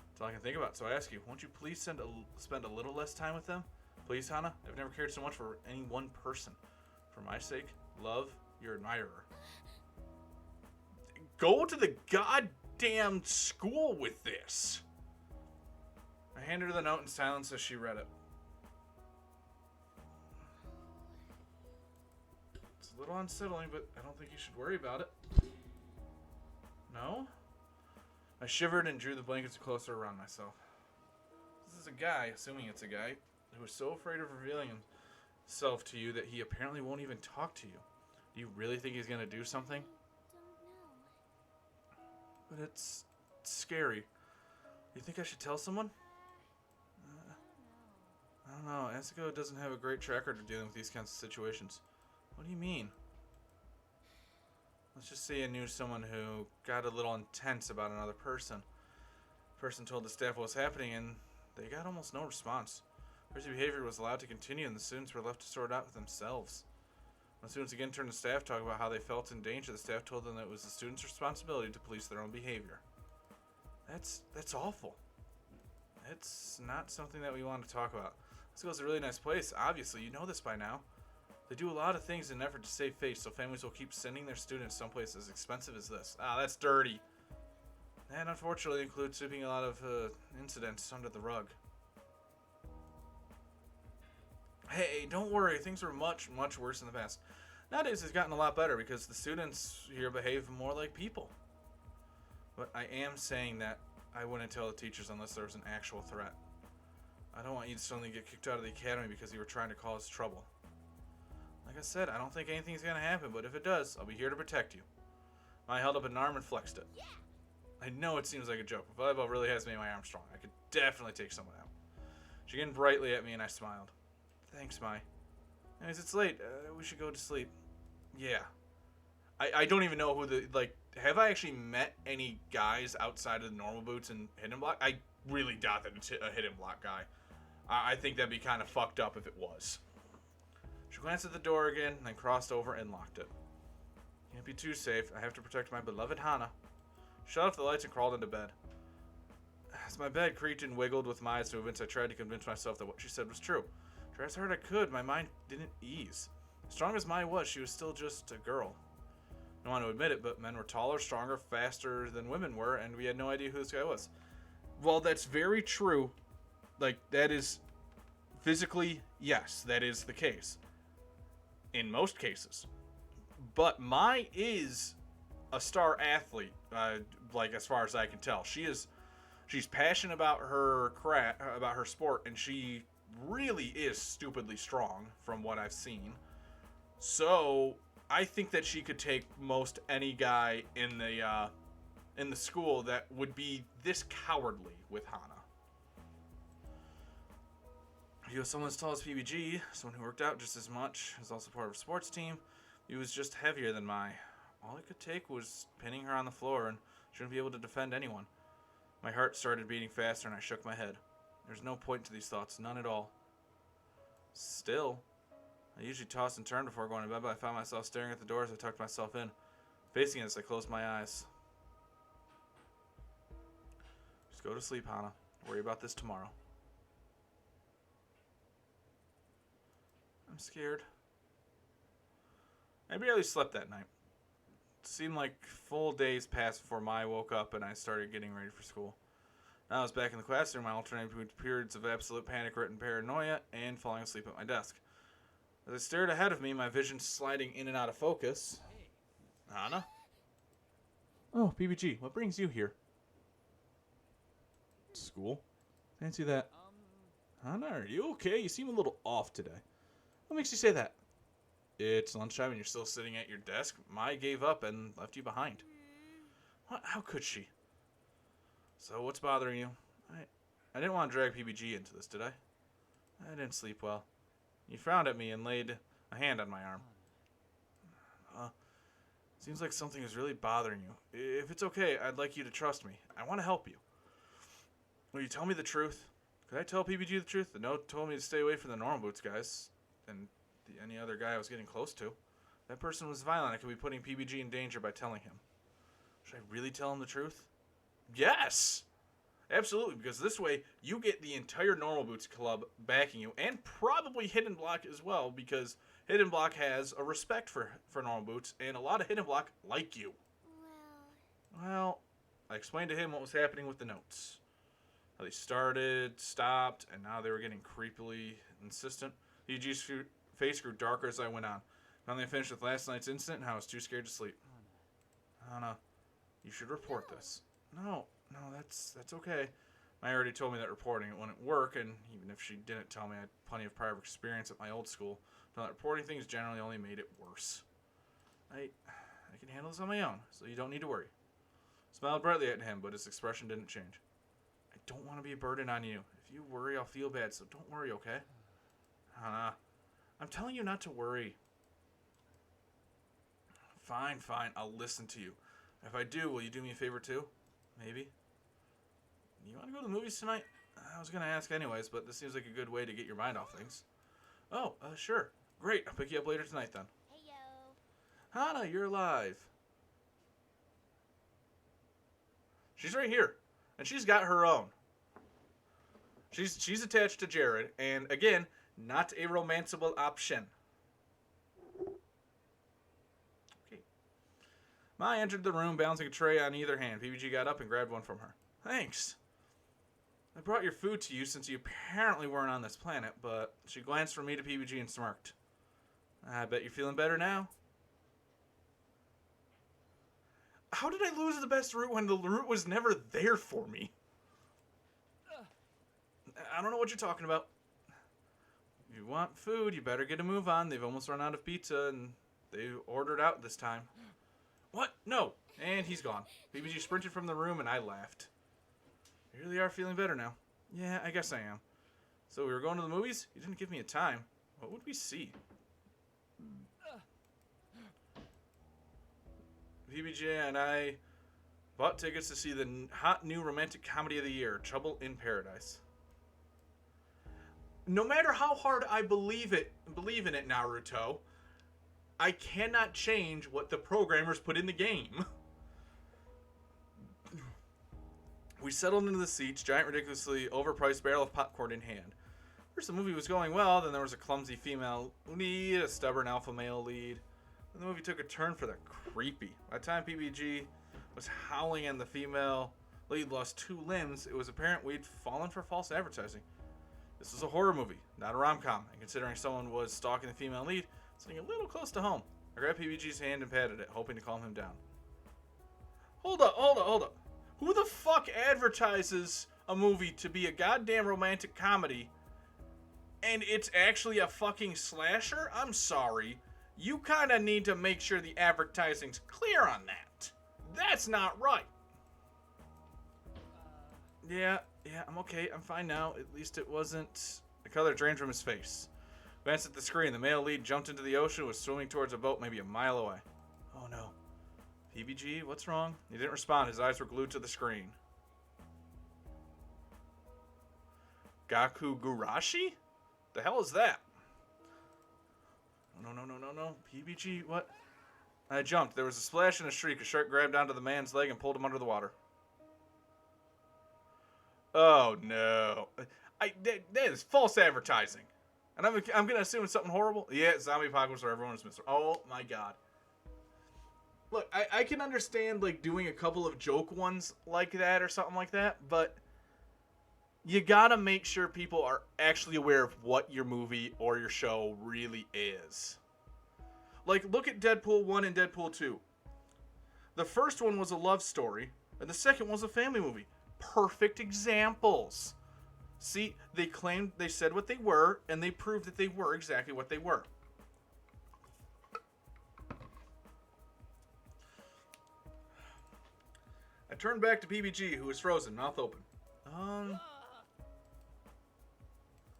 that's all I can think about. So I ask you, won't you please spend a little less time with them? Please, Hana? I've never cared so much for any one person. For my sake, love, your admirer. Go to the goddamn school with this. I handed her the note in silence as she read it. It's a little unsettling, but I don't think you should worry about it. No? I shivered and drew the blankets closer around myself. This is a guy, assuming it's a guy, who is so afraid of revealing himself to you that he apparently won't even talk to you. Do you really think he's going to do something? But it's scary. Do you think I should tell someone? I don't know. Asagao doesn't have a great track record of dealing with these kinds of situations. What do you mean? Let's just say I knew someone who got a little intense about another person. The person told the staff what was happening, and they got almost no response. Crazy behavior was allowed to continue, and the students were left to sort it out with themselves. When students again turned to staff, talking about how they felt in danger, the staff told them that it was the students' responsibility to police their own behavior. That's awful. It's not something that we want to talk about. Asagao's a really nice place. Obviously, you know this by now. They do a lot of things in an effort to save face, so families will keep sending their students someplace as expensive as this. Ah, that's dirty. And unfortunately includes sweeping a lot of incidents under the rug. Hey, don't worry. Things were much, much worse in the past. Nowadays, it's gotten a lot better because the students here behave more like people. But I am saying that I wouldn't tell the teachers unless there was an actual threat. I don't want you to suddenly get kicked out of the academy because you were trying to cause trouble. Like I said, I don't think anything's going to happen, but if it does, I'll be here to protect you. I held up an arm and flexed it. Yeah. I know it seems like a joke, but volleyball really has made my arm strong. I could definitely take someone out. She grinned brightly at me and I smiled. Thanks, Mai. Anyways, it's late. We should go to sleep. Yeah. I don't even know who the, like, have I actually met any guys outside of the normal boots and hidden block? I really doubt that it's a hidden block guy. I think that'd be kind of fucked up if it was. She glanced at the door again, then crossed over and locked it. Can't be too safe. I have to protect my beloved Hana. Shut off the lights and crawled into bed. As my bed creaked and wiggled with Maya's movements, I tried to convince myself that what she said was true. Tried as hard as I could, my mind didn't ease. Strong as Maya was, she was still just a girl. I don't want to admit it, but men were taller, stronger, faster than women were, and we had no idea who this guy was. Well, that's very true. Like, that is physically, yes, that is the case. In most cases. But Mai is a star athlete, like as far as I can tell. She's passionate about her about her sport, and she really is stupidly strong from what I've seen. So I think that she could take most any guy in the school that would be this cowardly with Hana. He was someone as tall as PBG, someone who worked out just as much, was also part of a sports team. He was just heavier than Mai. All it could take was pinning her on the floor, and she wouldn't be able to defend anyone. My heart started beating faster, and I shook my head. There's no point to these thoughts, none at all. Still, I usually toss and turn before going to bed, but I found myself staring at the door as I tucked myself in. Facing it as I closed my eyes. Just go to sleep, Hana. Worry about this tomorrow. I'm scared. I barely slept that night. It seemed like full days passed before Mai woke up and I started getting ready for school. Now I was back in the classroom, I alternated between periods of absolute panic, written paranoia, and falling asleep at my desk. As I stared ahead of me, my vision sliding in and out of focus. Hana? Oh, PBG, what brings you here? School? Fancy that. Hana, are you okay? You seem a little off today. What makes you say that? It's lunchtime and you're still sitting at your desk. Mai gave up and left you behind. What? How could she? So what's bothering you? I didn't want to drag PBG into this, did I? I didn't sleep well. You frowned at me and laid a hand on my arm. Seems like something is really bothering you. If it's okay, I'd like you to trust me. I want to help you. Will you tell me the truth? Could I tell PBG the truth? The note told me to stay away from the normal boots guys. And any other guy I was getting close to. That person was violent. I could be putting PBG in danger by telling him. Should I really tell him the truth? Yes! Absolutely, because this way you get the entire Normal Boots Club backing you, and probably Hidden Block as well, because Hidden Block has a respect for Normal Boots, and a lot of Hidden Block like you. Well, I explained to him what was happening with the notes. How they started, stopped, and now they were getting creepily insistent. PBG's face grew darker as I went on. Finally, I finished with last night's incident and how I was too scared to sleep. Hana, you should report this. No, that's okay. Maya already told me that reporting it wouldn't work, and even if she didn't tell me, I had plenty of prior experience at my old school. But reporting things generally only made it worse. I can handle this on my own, so you don't need to worry. Smiled brightly at him, but his expression didn't change. I don't want to be a burden on you. If you worry, I'll feel bad, so don't worry, okay? Hana, I'm telling you not to worry. Fine, I'll listen to you. If I do, will you do me a favor too? Maybe? You want to go to the movies tonight? I was going to ask anyways, but this seems like a good way to get your mind off things. Oh, sure. Great, I'll pick you up later tonight then. Heyo. Hana, you're alive. She's right here, and she's got her own. She's attached to Jared, and again, not a romanceable option. Okay. Mai entered the room, balancing a tray on either hand. PBG got up and grabbed one from her. Thanks. I brought your food to you since you apparently weren't on this planet, but she glanced from me to PBG and smirked. I bet you're feeling better now. How did I lose the best route when the route was never there for me? I don't know what you're talking about. If you want food, you better get a move on. They've almost run out of pizza, and they ordered out this time. What? No. And he's gone. PBG sprinted from the room, and I laughed. You really are feeling better now. Yeah, I guess I am. So we were going to the movies? You didn't give me a time. What would we see? PBJ and I bought tickets to see the hot new romantic comedy of the year, Trouble in Paradise. No matter how hard I believe in it, Naruto, I cannot change what the programmers put in the game. We settled into the seats, giant, ridiculously overpriced barrel of popcorn in hand. First, the movie was going well, then there was a clumsy female lead, a stubborn alpha male lead. Then the movie took a turn for the creepy. By the time PBG was howling and the female lead lost 2 limbs, it was apparent we'd fallen for false advertising. This was a horror movie, not a rom-com, and considering someone was stalking the female lead, something a little close to home. I grabbed PBG's hand and patted it, hoping to calm him down. Hold up. Who the fuck advertises a movie to be a goddamn romantic comedy and it's actually a fucking slasher? I'm sorry. You kind of need to make sure the advertising's clear on that. That's not right. Yeah, I'm okay. I'm fine now. At least it wasn't... The color drained from his face. Glanced at the screen. The male lead jumped into the ocean and was swimming towards a boat maybe a mile away. Oh no. PBG, what's wrong? He didn't respond. His eyes were glued to the screen. Gakugurashi? The hell is that? No. PBG, what? I jumped. There was a splash and a shriek. A shark grabbed onto the man's leg and pulled him under the water. Oh, no. That is false advertising. And I'm going to assume it's something horrible? Yeah, zombie apocalypse where everyone is miserable. Oh, my God. Look, I can understand, like, doing a couple of joke ones like that or something like that, but you gotta make sure people are actually aware of what your movie or your show really is. Like, look at Deadpool 1 and Deadpool 2. The first one was a love story, and the second was a family movie. Perfect examples. See, they said what they were, and they proved that they were exactly what they were. I turned back to PBG, who was frozen, mouth open.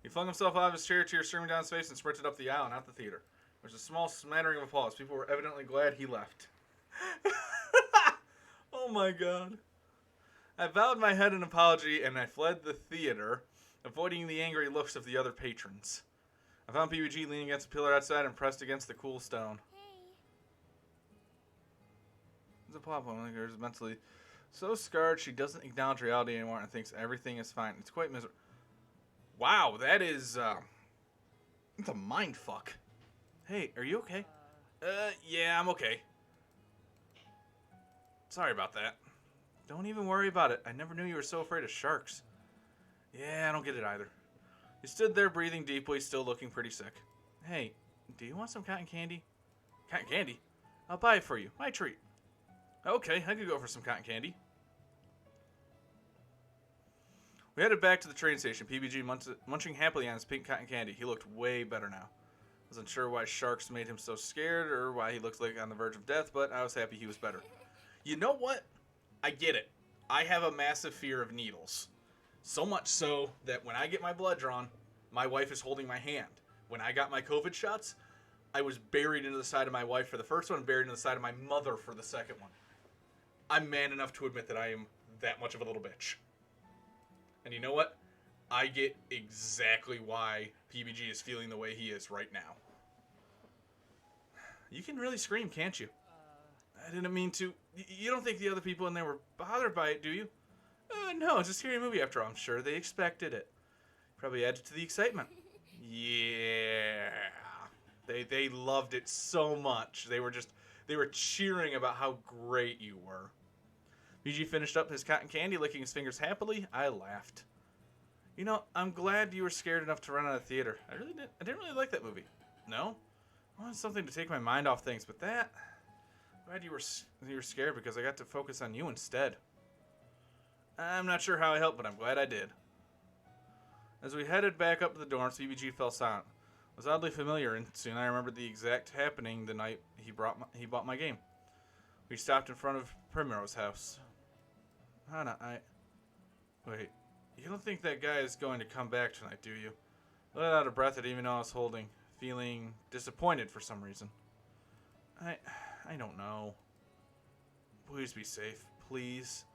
He flung himself out of his chair, tears streaming down his face, and sprinted up the aisle and out the theater. There was a small smattering of applause. People were evidently glad he left. Oh my God. I bowed my head in apology, and I fled the theater, avoiding the angry looks of the other patrons. I found PBG leaning against a pillar outside and pressed against the cool stone. There's a plot point. There's mentally so scarred she doesn't acknowledge reality anymore and thinks everything is fine. It's quite miserable. Wow, that is, it's a mind fuck. Hey, are you okay? Yeah, I'm okay. Sorry about that. Don't even worry about it. I never knew you were so afraid of sharks. Yeah, I don't get it either. He stood there breathing deeply, still looking pretty sick. Hey, do you want some cotton candy? Cotton candy? I'll buy it for you. My treat. Okay, I could go for some cotton candy. We headed back to the train station, PBG munching happily on his pink cotton candy. He looked way better now. Wasn't sure why sharks made him so scared or why he looked like on the verge of death, but I was happy he was better. You know what? I get it. I have a massive fear of needles. So much so that when I get my blood drawn, my wife is holding my hand. When I got my COVID shots, I was buried into the side of my wife for the first one, buried into the side of my mother for the second one. I'm man enough to admit that I am that much of a little bitch. And you know what? I get exactly why PBG is feeling the way he is right now. You can really scream, can't you? I didn't mean to. You don't think the other people in there were bothered by it, do you? No, it's a scary movie after all. I'm sure they expected it. Probably added to the excitement. Yeah. They loved it so much. They were cheering about how great you were. BG finished up his cotton candy, licking his fingers happily. I laughed. You know, I'm glad you were scared enough to run out of theater. I didn't really like that movie. No? I wanted something to take my mind off things, but that... I'm glad you were scared because I got to focus on you instead. I'm not sure how I helped, but I'm glad I did. As we headed back up to the dorms, PBG fell silent. It was oddly familiar, and soon I remembered the exact happening the night he bought my game. We stopped in front of Primrose's house. Hana, Wait, you don't think that guy is going to come back tonight, do you? I let out a breath at even though I was feeling disappointed for some reason. I don't know. Please be safe, please.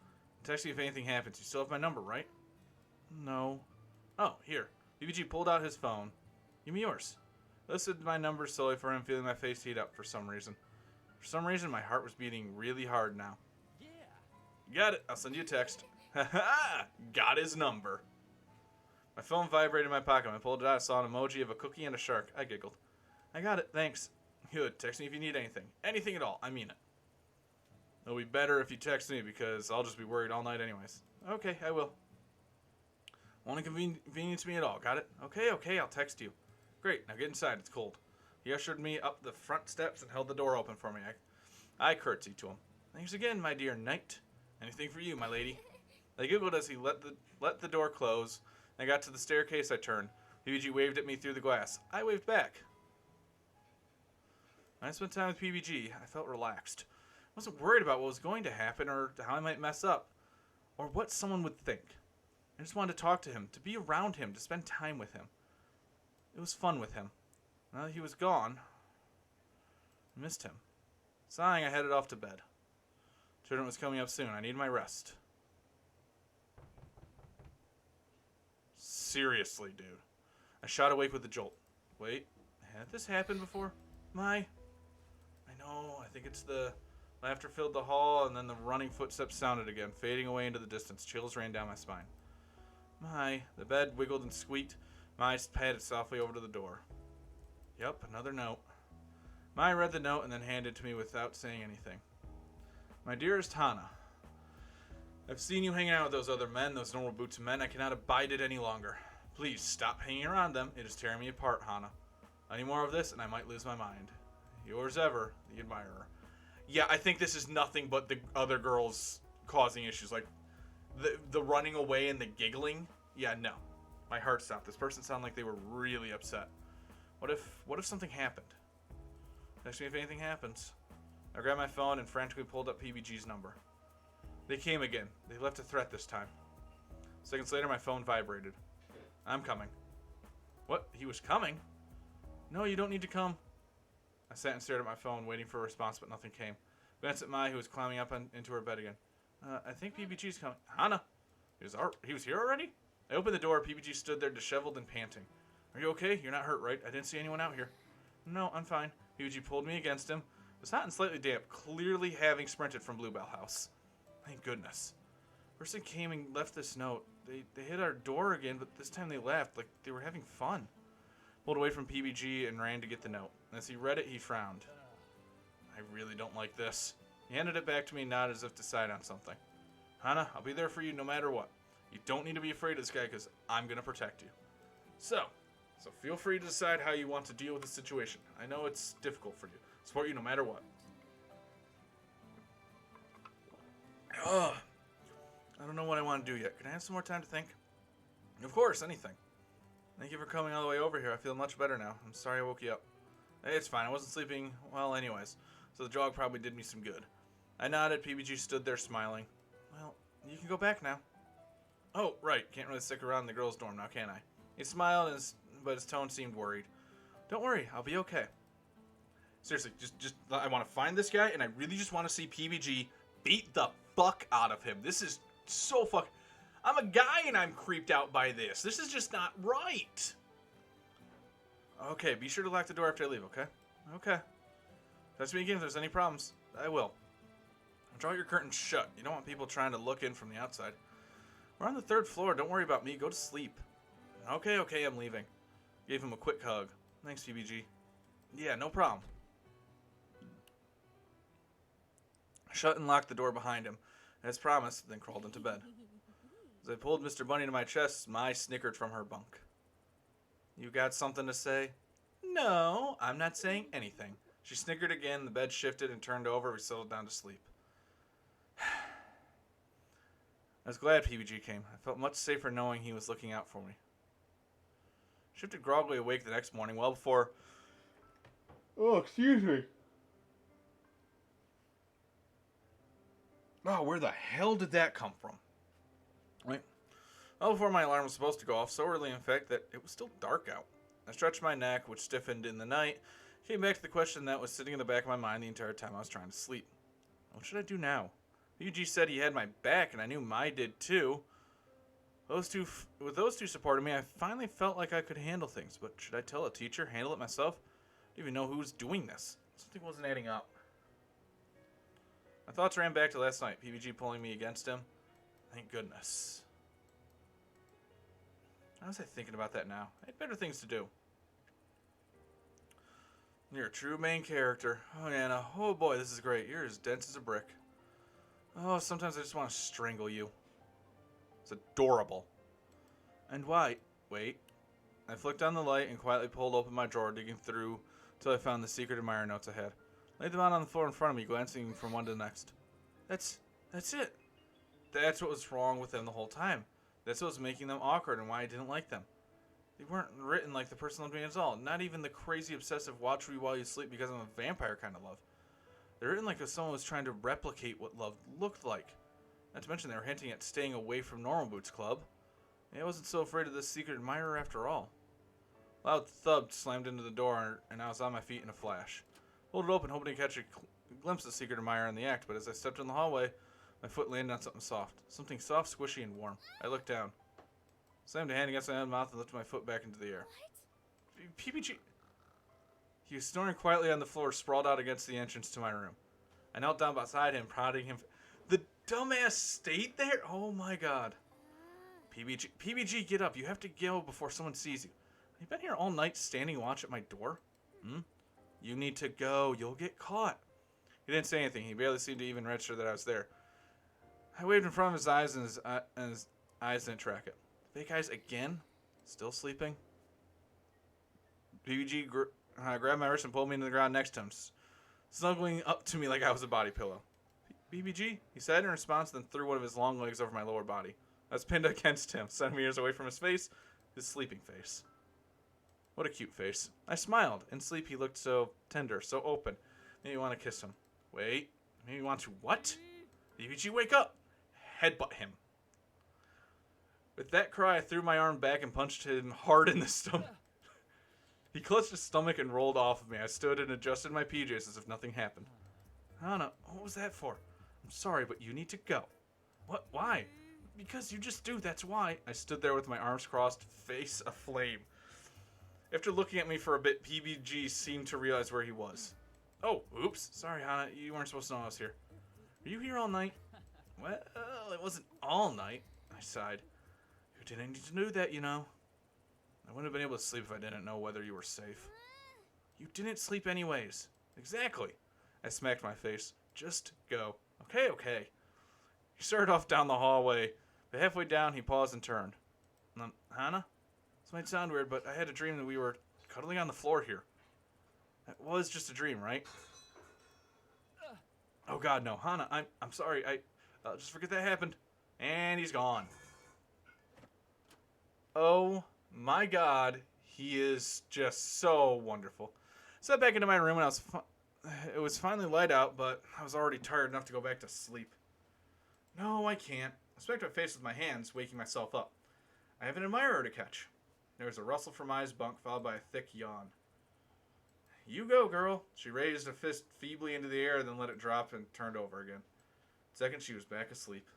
Text me if anything happens. You still have my number, right? No. Oh, here. BBG pulled out his phone. Give me yours. I listed my number slowly for him, feeling my face heat up for some reason. For some reason, my heart was beating really hard now. Yeah. Got it. I'll send you a text. Haha! Got his number. My phone vibrated in my pocket. When I pulled it out, I saw an emoji of a cookie and a shark. I giggled. I got it. Thanks. Good. Text me if you need anything. Anything at all. I mean it. It'll be better if you text me because I'll just be worried all night anyways. Okay, I will. Won't inconvenience me at all. Got it? Okay, I'll text you. Great. Now get inside. It's cold. He ushered me up the front steps and held the door open for me. I curtsied to him. Thanks again, my dear knight. Anything for you, my lady. I giggled as he let the door close. I got to the staircase. I turned. PBG waved at me through the glass. I waved back. When I spent time with PBG, I felt relaxed. I wasn't worried about what was going to happen or how I might mess up or what someone would think. I just wanted to talk to him, to be around him, to spend time with him. It was fun with him. Now that he was gone, I missed him. Sighing, I headed off to bed. Tournament was coming up soon. I needed my rest. Seriously, dude. I shot awake with a jolt. Wait, had this happened before? I know, I think it's the... Laughter filled the hall, and then the running footsteps sounded again, fading away into the distance. Chills ran down my spine. The bed wiggled and squeaked. My eyes padded softly over to the door. Yep, another note. Mai read the note and then handed it to me without saying anything. My dearest Hana, I've seen you hanging out with those other men, those normal boots men. I cannot abide it any longer. Please stop hanging around them. It is tearing me apart, Hana. Any more of this and I might lose my mind. Yours ever, the admirer. Yeah, I think this is nothing but the other girls causing issues. Like, the running away and the giggling. Yeah, no. My heart stopped. This person sounded like they were really upset. What if something happened? Text me if anything happens. I grabbed my phone and frantically pulled up PBG's number. They came again. They left a threat this time. Seconds later, my phone vibrated. I'm coming. What? He was coming? No, you don't need to come. I sat and stared at my phone, waiting for a response, but nothing came. Glanced at Mai, who was climbing up into her bed again. I think PBG's coming. Hana! He was here already? I opened the door. PBG stood there, disheveled and panting. Are you okay? You're not hurt, right? I didn't see anyone out here. No, I'm fine. PBG pulled me against him. It was hot and slightly damp, clearly having sprinted from Bluebell House. Thank goodness. Person came and left this note. They hit our door again, but this time they left, like they were having fun. Pulled away from PBG and ran to get the note. As he read it, he frowned. I really don't like this. He handed it back to me and nodded as if to decide on something. Hana, I'll be there for you no matter what. You don't need to be afraid of this guy because I'm going to protect you. So feel free to decide how you want to deal with the situation. I know it's difficult for you. Support you no matter what. Ugh. I don't know what I want to do yet. Can I have some more time to think? Of course, anything. Thank you for coming all the way over here. I feel much better now. I'm sorry I woke you up. Hey, it's fine. I wasn't sleeping well anyways, so the jog probably did me some good. I nodded. PBG stood there smiling. Well, you can go back now. Oh, right. Can't really stick around in the girls' dorm now, can I? He smiled, but his tone seemed worried. Don't worry. I'll be okay. Seriously, just I want to find this guy, and I really just want to see PBG beat the fuck out of him. This is so fuck... I'm a guy and I'm creeped out by this. This is just not right. Okay, be sure to lock the door after I leave, okay? Okay. Text me again if there's any problems. I will. Draw your curtains shut. You don't want people trying to look in from the outside. We're on the 3rd floor. Don't worry about me. Go to sleep. Okay, okay, I'm leaving. Gave him a quick hug. Thanks, PBG. Yeah, no problem. Shut and locked the door behind him, as promised, then crawled into bed. As I pulled Mr. Bunny to my chest, Mai snickered from her bunk. You got something to say? No, I'm not saying anything. She snickered again, the bed shifted and turned over, we settled down to sleep. I was glad PBG came. I felt much safer knowing he was looking out for me. Shifted groggily awake the next morning, well before... Oh, excuse me. Oh, where the hell did that come from? Right. Well before my alarm was supposed to go off, so early in fact that it was still dark out. I stretched my neck, which stiffened in the night, came back to the question that was sitting in the back of my mind the entire time I was trying to sleep. What should I do now? UG said he had my back, and I knew Mai did too. With those two supporting me, I finally felt like I could handle things. But should I tell a teacher, handle it myself? I didn't even know who was doing this. Something wasn't adding up. My thoughts ran back to last night, PBG pulling me against him. Thank goodness. How was I thinking about that now? I had better things to do. You're a true main character. Oh, Anna. Oh, boy, this is great. You're as dense as a brick. Oh, sometimes I just want to strangle you. It's adorable. And why? Wait. I flicked on the light and quietly pulled open my drawer, digging through till I found the secret admirer notes I had. Laid them out on the floor in front of me, glancing from one to the next. That's it. That's what was wrong with them the whole time. That's what was making them awkward and why I didn't like them. They weren't written like the person loved me at all. Not even the crazy obsessive watch me while you sleep because I'm a vampire kind of love. They're written like if someone was trying to replicate what love looked like. Not to mention they were hinting at staying away from Normal Boots Club. I wasn't so afraid of this secret admirer after all. Loud thud slammed into the door and I was on my feet in a flash. Pulled it open, hoping to catch a glimpse of the secret admirer in the act, but as I stepped in the hallway, my foot landed on something soft. Something soft, squishy, and warm. I looked down. Slammed a hand against my own mouth and lifted my foot back into the air. What? PBG... He was snoring quietly on the floor, sprawled out against the entrance to my room. I knelt down beside him, prodding him. The dumbass stayed there? Oh my god. PBG, get up. You have to go before someone sees you. Have you been here all night standing watch at my door? You need to go. You'll get caught. He didn't say anything. He barely seemed to even register that I was there. I waved in front of his eyes and his eyes didn't track it. Fake eyes again? Still sleeping? PBG grabbed my wrist and pulled me into the ground next to him, snuggling up to me like I was a body pillow. BBG? He said in response, then threw one of his long legs over my lower body. I was pinned against him, centimeters away from his face, his sleeping face. What a cute face. I smiled. In sleep, he looked so tender, so open. Made me want to kiss him. Wait. Made me want to what? BBG, wake up! Headbutt him. With that cry, I threw my arm back and punched him hard in the stomach. He clutched his stomach and rolled off of me. I stood and adjusted my PJs as if nothing happened. Hana, what was that for? I'm sorry, but you need to go. What? Why? Because you just do, that's why. I stood there with my arms crossed, face aflame. After looking at me for a bit, PBG seemed to realize where he was. Oh, oops. Sorry, Hana, you weren't supposed to know I was here. Are you here all night? Well, it wasn't all night, I sighed. You didn't need to do that, you know. I wouldn't have been able to sleep if I didn't know whether you were safe. You didn't sleep anyways. Exactly. I smacked my face. Just go. Okay. He started off down the hallway, but halfway down he paused and turned. Hana? This might sound weird, but I had a dream that we were cuddling on the floor here. That was just a dream, right? Oh god, no. Hana, I'm sorry. Just forget that happened. And he's gone. Oh my god, he is just so wonderful. Sat back into my room and it was finally light out, but I was already tired enough to go back to sleep. No, I can't. I smacked my face with my hands, waking myself up. I have an admirer to catch. There was a rustle from Mai's bunk, followed by a thick yawn. You go, girl. She raised a fist feebly into the air, then let it drop and turned over again. Second, she was back asleep.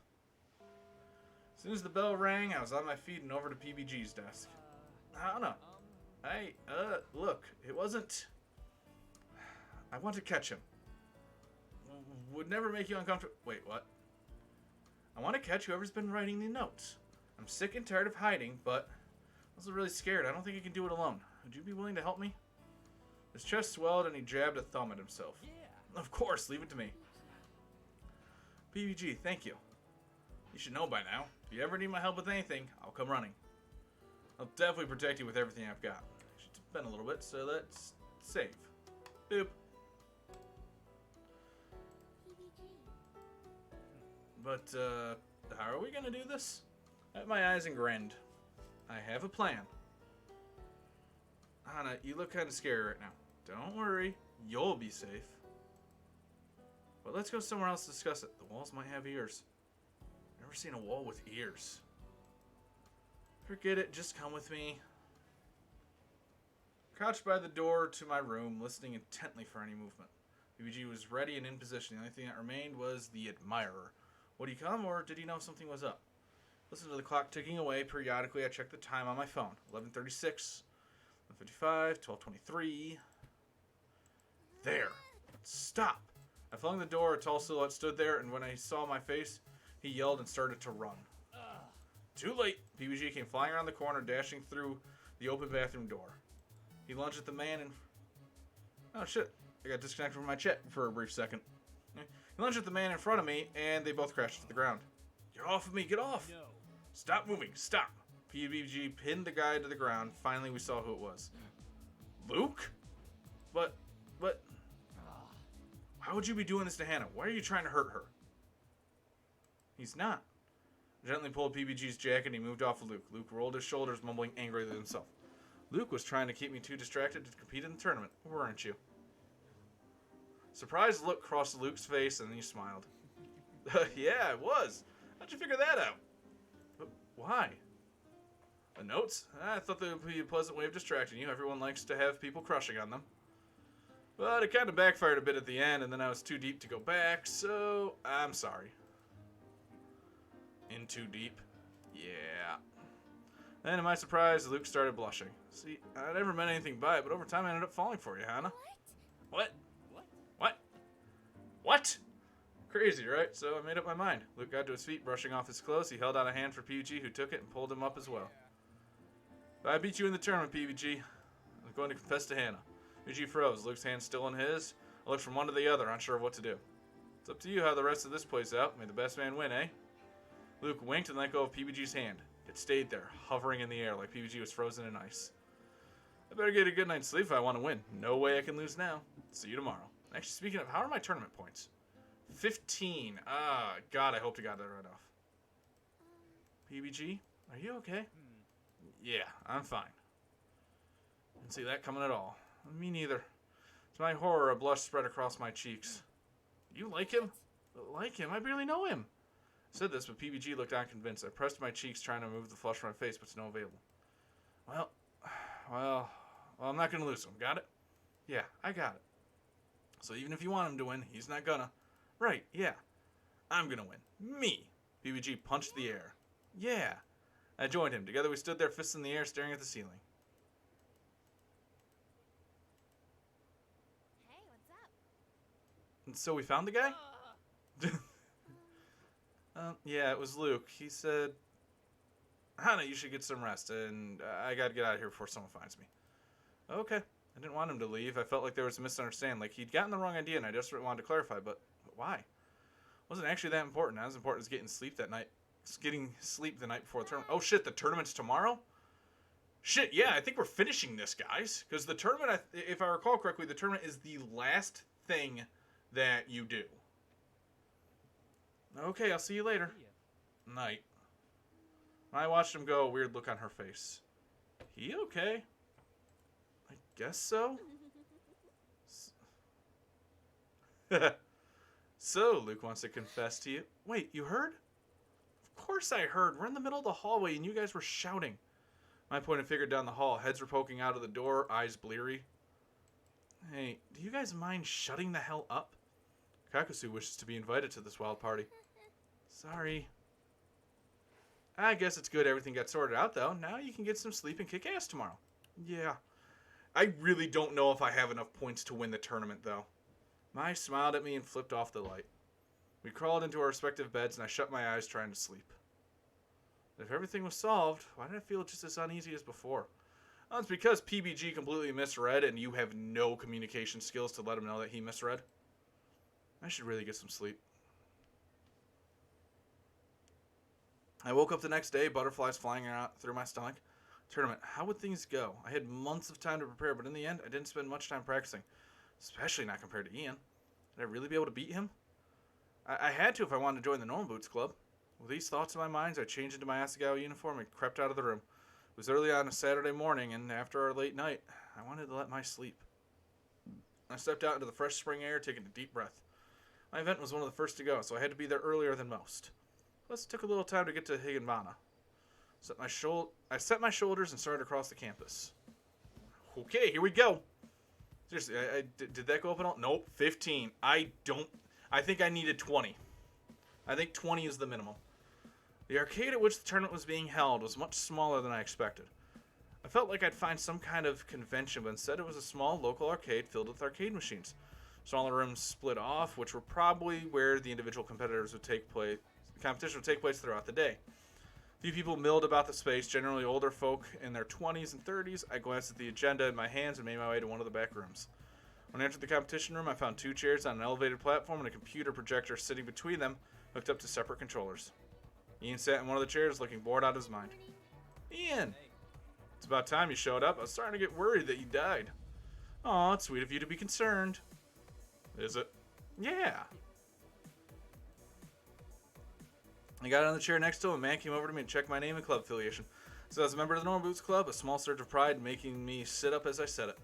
As soon as the bell rang, I was on my feet and over to PBG's desk. Hana, look, it wasn't... I want to catch him. Would never make you uncomfortable... Wait, what? I want to catch whoever's been writing the notes. I'm sick and tired of hiding, but... was really scared. I don't think he can do it alone. Would you be willing to help me? His chest swelled and he jabbed a thumb at himself. Of course, leave it to me. PBG, thank you. You should know by now. If you ever need my help with anything, I'll come running. I'll definitely protect you with everything I've got. I should spend a little bit, so let's save. Boop. But, how are we gonna do this? I have my eyes and grinned. I have a plan. Hana, you look kind of scary right now. Don't worry, you'll be safe. But let's go somewhere else to discuss it. The walls might have ears. Never seen a wall with ears. Forget it, just come with me. Crouched by the door to my room, listening intently for any movement. BBG was ready and in position. The only thing that remained was the admirer. Would he come, or did he know something was up? Listen to the clock ticking away. Periodically, I checked the time on my phone. 11:36, 11:55, 12:23. There. Stop. I flung the door. A tall silhouette stood there, and when he saw my face, he yelled and started to run. Too late. PBG came flying around the corner, dashing through the open bathroom door. He lunged at the man and... Oh, shit. I got disconnected from my chat for a brief second. He lunged at the man in front of me, and they both crashed to the ground. Get off of me. Get off. No. Stop moving. Stop. PBG pinned the guy to the ground. Finally, we saw who it was. Luke? But... Why would you be doing this to Hannah? Why are you trying to hurt her? He's not. I gently pulled PBG's jacket and he moved off of Luke. Luke rolled his shoulders, mumbling angrily to himself. Luke was trying to keep me too distracted to compete in the tournament, weren't you? Surprised look crossed Luke's face and then he smiled. Yeah, I was. How'd you figure that out? But why? The notes? I thought they would be a pleasant way of distracting you. Everyone likes to have people crushing on them. But it kind of backfired a bit at the end, and then I was too deep to go back, so I'm sorry. In too deep? Yeah. Then, to my surprise, Luke started blushing. See, I never meant anything by it, but over time I ended up falling for you, Hannah. What? What? Crazy, right? So I made up my mind. Luke got to his feet, brushing off his clothes. He held out a hand for PBG, who took it and pulled him up as well. But I beat you in the tournament, PBG. I'm going to confess to Hannah. PBG froze, Luke's hand still in his. I looked from one to the other, unsure of what to do. It's up to you how the rest of this plays out. May the best man win, eh? Luke winked and let go of PBG's hand. It stayed there, hovering in the air like PBG was frozen in ice. I better get a good night's sleep if I want to win. No way I can lose now. See you tomorrow. Actually, speaking of, how are my tournament points? 15. Ah, God, I hope to God that right off. PBG, are you okay? Yeah, I'm fine. Didn't see that coming at all. Me neither. To my horror, a blush spread across my cheeks. You like him? Like him? I barely know him. I said this, but PBG looked unconvinced. I pressed my cheeks, trying to remove the flush from my face, but to no avail. Well, I'm not going to lose him. Got it? Yeah, I got it. So even if you want him to win, he's not gonna. Right, yeah. I'm gonna win. Me. PBG punched the air. Yeah. I joined him. Together we stood there, fists in the air, staring at the ceiling. Hey, what's up? And so we found the guy? Yeah, it was Luke. He said, Hannah, you should get some rest, and I gotta get out of here before someone finds me. Okay. I didn't want him to leave. I felt like there was a misunderstanding. Like he'd gotten the wrong idea, and I just wanted to clarify, but why? It wasn't actually that important. Not as important as getting sleep that night. Getting sleep the night before the tournament. Oh, shit, the tournament's tomorrow? Shit, yeah, I think we're finishing this, guys. Because the tournament, if I recall correctly, the tournament is the last thing that you do. Okay, I'll see you later. Night. I watched him go, a weird look on her face. He okay? I guess so. So, Luke wants to confess to you. Wait, you heard? Of course I heard. We're in the middle of the hallway and you guys were shouting. I pointed finger down the hall. Heads were poking out of the door, eyes bleary. Hey, do you guys mind shutting the hell up? Kakasu wishes to be invited to this wild party. Sorry. I guess it's good everything got sorted out, though. Now you can get some sleep and kick ass tomorrow. Yeah. I really don't know if I have enough points to win the tournament, though. Mai smiled at me and flipped off the light. We crawled into our respective beds, and I shut my eyes trying to sleep. If everything was solved, why did I feel just as uneasy as before? Well, it's because PBG completely misread and you have no communication skills to let him know that he misread. I should really get some sleep. I woke up the next day, butterflies flying out through my stomach. Tournament, how would things go? I had months of time to prepare, but in the end, I didn't spend much time practicing. Especially not compared to Ian. Would I really be able to beat him? I had to if I wanted to join the Normal Boots Club. With these thoughts in my mind, I changed into my Asagao uniform and crept out of the room. It was early on a Saturday morning, and after our late night, I wanted to let my sleep. I stepped out into the fresh spring air, taking a deep breath. My event was one of the first to go, so I had to be there earlier than most. Plus, it took a little time to get to Higanbana. I set my shoulders and started across the campus. Okay, here we go. Seriously, did that go up at all? Nope, 15. I think I needed 20. I think 20 is the minimum. The arcade at which the tournament was being held was much smaller than I expected. I felt like I'd find some kind of convention, but instead it was a small local arcade filled with arcade machines. Smaller rooms split off, which were probably where the individual competitors would take place. The competition would take place throughout the day. Few people milled about the space, generally older folk in their 20s and 30s. I glanced at the agenda in my hands and made my way to one of the back rooms. When I entered the competition room, I found 2 chairs on an elevated platform and a computer projector sitting between them, hooked up to separate controllers. Ian sat in one of the chairs, looking bored out of his mind. Ian! It's about time you showed up. I was starting to get worried that you died. Aw, it's sweet of you to be concerned. Is it? Yeah. I got on the chair next to him. A man came over to me and checked my name and club affiliation. So as a member of the Normal Boots Club, a small surge of pride making me sit up as I said it.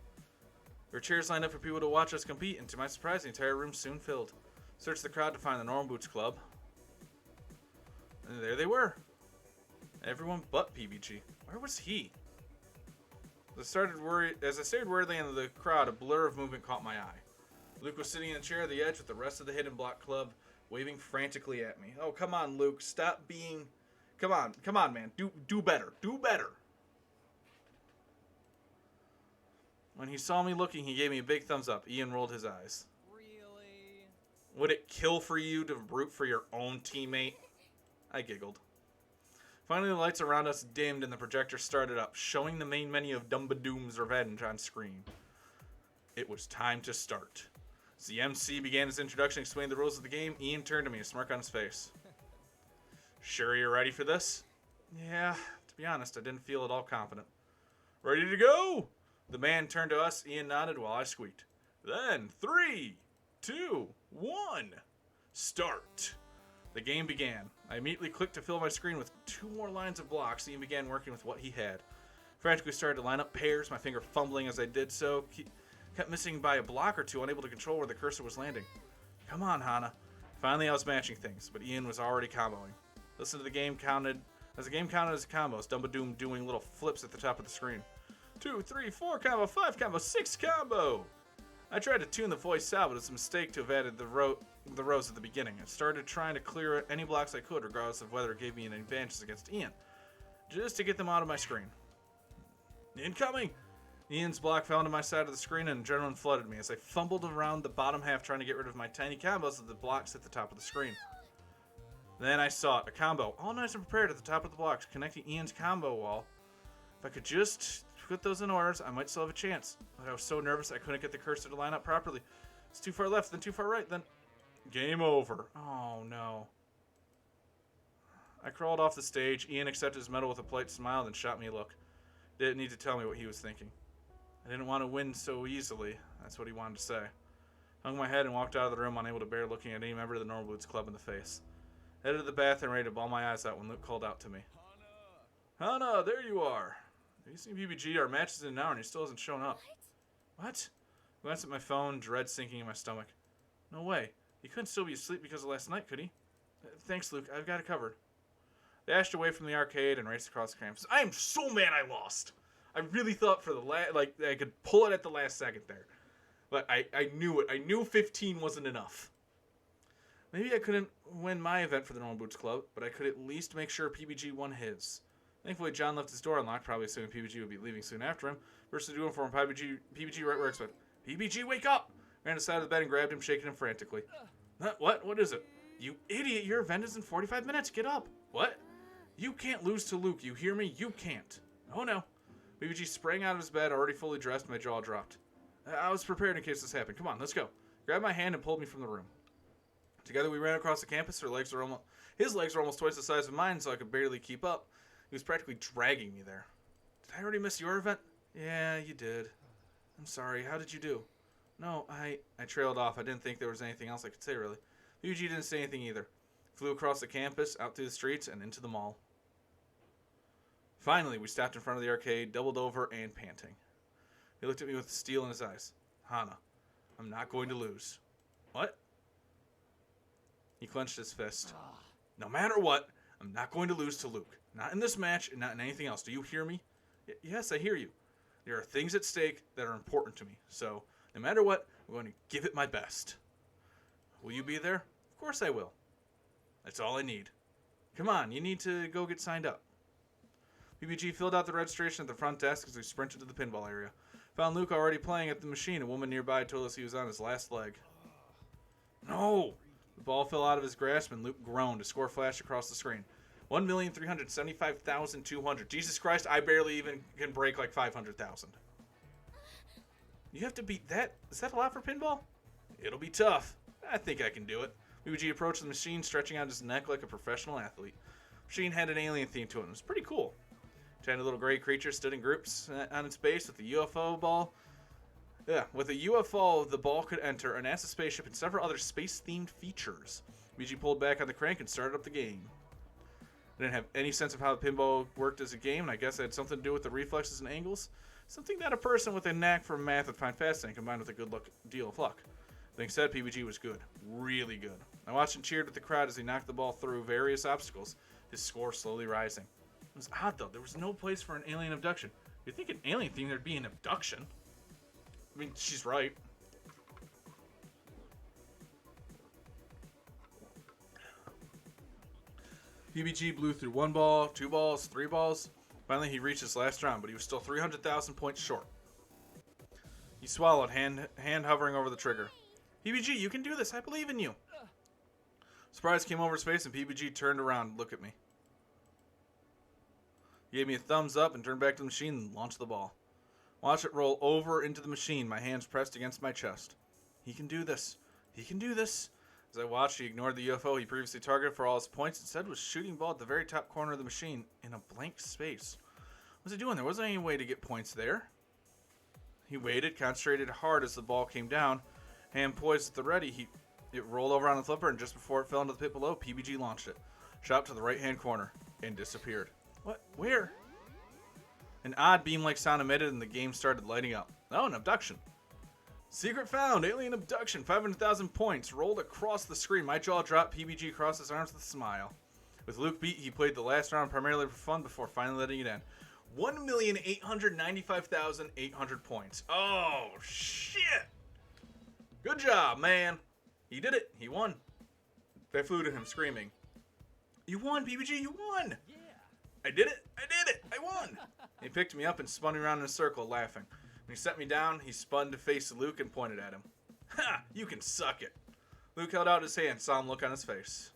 There were chairs lined up for people to watch us compete, and to my surprise, the entire room soon filled. Searched the crowd to find the Normal Boots Club. And there they were. Everyone but PBG. Where was he? As I stared worriedly into the crowd, a blur of movement caught my eye. Luke was sitting in a chair at the edge with the rest of the Hidden Block Club, waving frantically at me. Oh, come on, Luke. Stop being... Come on, man. Do better. Do better. When he saw me looking, he gave me a big thumbs up. Ian rolled his eyes. Really? Would it kill for you to root for your own teammate? I giggled. Finally, the lights around us dimmed and the projector started up, showing the main menu of Dumbadoom's Revenge on screen. It was time to start. As the MC began his introduction and explained the rules of the game, Ian turned to me, a smirk on his face. Sure you're ready for this? Yeah, to be honest, I didn't feel at all confident. Ready to go? The man turned to us, Ian nodded while I squeaked. Then, 3, 2, 1, start. The game began. I immediately clicked to fill my screen with 2 more lines of blocks. Ian began working with what he had. Frantically started to line up pairs, my finger fumbling as I did so. Kept missing by a block or 2, unable to control where the cursor was landing. Come on, Hana. Finally, I was matching things, but Ian was already comboing. Listen to the game counted. As the game counted as combos, Dumbadoom doing little flips at the top of the screen. 2, 3, 4 combo, 5 combo, 6 combo! I tried to tune the voice out, but it's a mistake to have added the rows at the beginning. I started trying to clear any blocks I could, regardless of whether it gave me an advantage against Ian, just to get them out of my screen. Incoming! Ian's block fell into my side of the screen and adrenaline flooded me as I fumbled around the bottom half trying to get rid of my tiny combos of the blocks at the top of the screen. Then I saw it, a combo, all nice and prepared at the top of the blocks, connecting Ian's combo wall. If I could just put those in orders, I might still have a chance. But I was so nervous I couldn't get the cursor to line up properly. It's too far left, then too far right, then... Game over. Oh, no. I crawled off the stage. Ian accepted his medal with a polite smile, then shot me a look. Didn't need to tell me what he was thinking. I didn't want to win so easily. That's what he wanted to say. Hung my head and walked out of the room, unable to bear looking at any member of the Normal Boots Club in the face. Headed to the bathroom, ready to bawl my eyes out when Luke called out to me. Hana, there you are. Have you seen PBG? Our match is in an hour and he still hasn't shown up. What? I glanced at my phone, dread sinking in my stomach. No way. He couldn't still be asleep because of last night, could he? Thanks, Luke. I've got it covered. I dashed away from the arcade and raced across the campus. I am so mad I lost. I really thought for the I could pull it at the last second there. But I knew it. I knew 15 wasn't enough. Maybe I couldn't win my event for the Normal Boots Club, but I could at least make sure PBG won his. Thankfully, John left his door unlocked, probably assuming PBG would be leaving soon after him. Burst into uniform, PBG right where I expected. PBG, wake up! Ran to the side of the bed and grabbed him, shaking him frantically. What? What is it? You idiot, your event is in 45 minutes. Get up. What? You can't lose to Luke, you hear me? You can't. Oh no. BBG sprang out of his bed, already fully dressed, my jaw dropped. I was prepared in case this happened. Come on, let's go. Grabbed my hand and pulled me from the room. Together we ran across the campus. His legs were almost twice the size of mine, so I could barely keep up. He was practically dragging me there. Did I already miss your event? Yeah, you did. I'm sorry. How did you do? No, I trailed off. I didn't think there was anything else I could say, really. BBG didn't say anything either. Flew across the campus, out through the streets, and into the mall. Finally, we stopped in front of the arcade, doubled over and panting. He looked at me with steel in his eyes. Hana, I'm not going to lose. What? He clenched his fist. No matter what, I'm not going to lose to Luke. Not in this match and not in anything else. Do you hear me? Yes, I hear you. There are things at stake that are important to me. So, no matter what, I'm going to give it my best. Will you be there? Of course I will. That's all I need. Come on, you need to go get signed up. BBG filled out the registration at the front desk as we sprinted to the pinball area. Found Luke already playing at the machine. A woman nearby told us he was on his last leg. No! The ball fell out of his grasp and Luke groaned. A score flashed across the screen. 1,375,200. Jesus Christ, I barely even can break like 500,000. You have to beat that? Is that a lot for pinball? It'll be tough. I think I can do it. BBG approached the machine, stretching out his neck like a professional athlete. The machine had an alien theme to it. It was pretty cool. Tiny little gray creature stood in groups on its base with the UFO ball. Yeah, with a UFO, the ball could enter a NASA spaceship and several other space-themed features. BBG pulled back on the crank and started up the game. I didn't have any sense of how the pinball worked as a game, and I guess it had something to do with the reflexes and angles. Something that a person with a knack for math would find fascinating, combined with a good deal of luck. Being said, PBG was good. Really good. I watched and cheered with the crowd as he knocked the ball through various obstacles, his score slowly rising. It was odd, though. There was no place for an alien abduction. You'd think an alien theme there'd be an abduction. I mean, she's right. PBG blew through 1 ball, 2 balls, 3 balls. Finally, he reached his last round, but he was still 300,000 points short. He swallowed, hand hovering over the trigger. PBG, you can do this. I believe in you. Surprise came over his face, and PBG turned around to look at me. He gave me a thumbs up and turned back to the machine and launched the ball. Watch it roll over into the machine, my hands pressed against my chest. He can do this. He can do this. As I watched, he ignored the UFO he previously targeted for all his points. Instead, was shooting ball at the very top corner of the machine in a blank space. What was he doing? There wasn't any way to get points there. He waited, concentrated hard as the ball came down. Hand poised at the ready, it rolled over on the flipper, and just before it fell into the pit below, PBG launched it. Shot to the right-hand corner, and disappeared. What? Where? An odd beam-like sound emitted, and the game started lighting up. Oh, an abduction. Secret found! Alien abduction! 500,000 points. Rolled across the screen. My jaw dropped. PBG crossed his arms with a smile. With Luke beat, he played the last round primarily for fun before finally letting it end. 1,895,800 points. Oh, shit! Good job, man. He did it. He won. I flew to him, screaming. You won, PBG. You won! Yeah. I did it. I did it. I won. He picked me up and spun me around in a circle, laughing. When he set me down, he spun to face Luke and pointed at him. Ha! You can suck it. Luke held out his hand, saw him look on his face.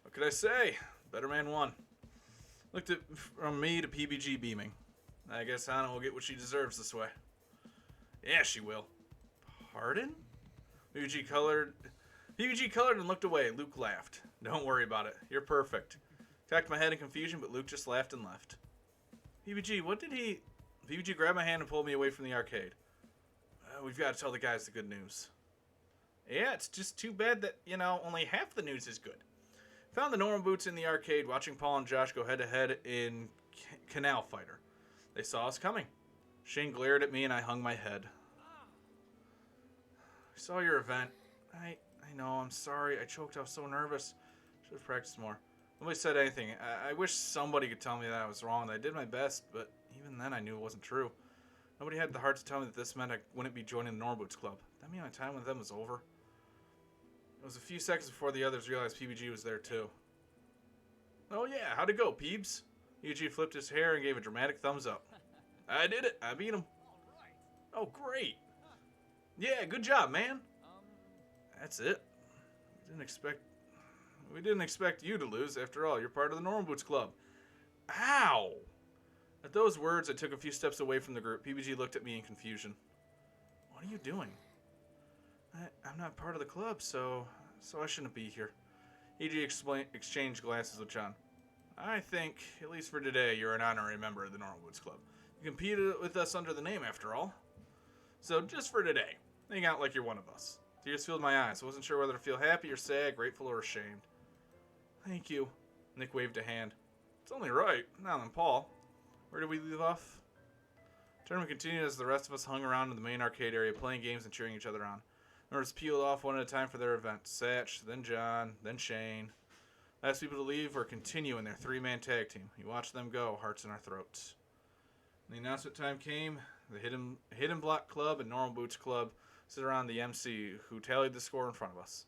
What could I say? Better man won. Looked at from me to PBG beaming. I guess Hana will get what she deserves this way. Yeah, she will. Pardon? PBG colored and looked away. Luke laughed. Don't worry about it. You're perfect. Tacked my head in confusion, but Luke just laughed and left. PBG, what did he... PBG grabbed my hand and pulled me away from the arcade. We've got to tell the guys the good news. Yeah, it's just too bad that, only half the news is good. Found the normal boots in the arcade, watching Paul and Josh go head-to-head in Canal Fighter. They saw us coming. Shane glared at me, and I hung my head. I saw your event. I know, I'm sorry. I choked. I was so nervous. Should have practiced more. Nobody said anything. I wish somebody could tell me that I was wrong. That I did my best, but even then I knew it wasn't true. Nobody had the heart to tell me that this meant I wouldn't be joining the Normal Boots Club. That mean my time with them was over? It was a few seconds before the others realized PBG was there too. Oh yeah, how'd it go, Peebs? PBG flipped his hair and gave a dramatic thumbs up. I did it. I beat him. Oh, great. Yeah, good job, man. That's it. We didn't expect you to lose. After all, you're part of the Normal Boots Club. Ow! At those words, I took a few steps away from the group. PBG looked at me in confusion. What are you doing? I'm not part of the club, so I shouldn't be here. EG exchanged glances with John. I think, at least for today, you're an honorary member of the Normal Boots Club. You competed with us under the name, after all. So, just for today, hang out like you're one of us. Tears filled my eyes. I wasn't sure whether to feel happy or sad, grateful or ashamed. Thank you. Nick waved a hand. It's only right. Now then, Paul. Where did we leave off? The tournament continued as the rest of us hung around in the main arcade area, playing games and cheering each other on. Members peeled off one at a time for their event. Satch, then John, then Shane. Last people to leave or continue in their three-man tag team. We watched them go, hearts in our throats. When the announcement time came, the Hidden Block Club and Normal Boots Club stood around the MC, who tallied the score in front of us.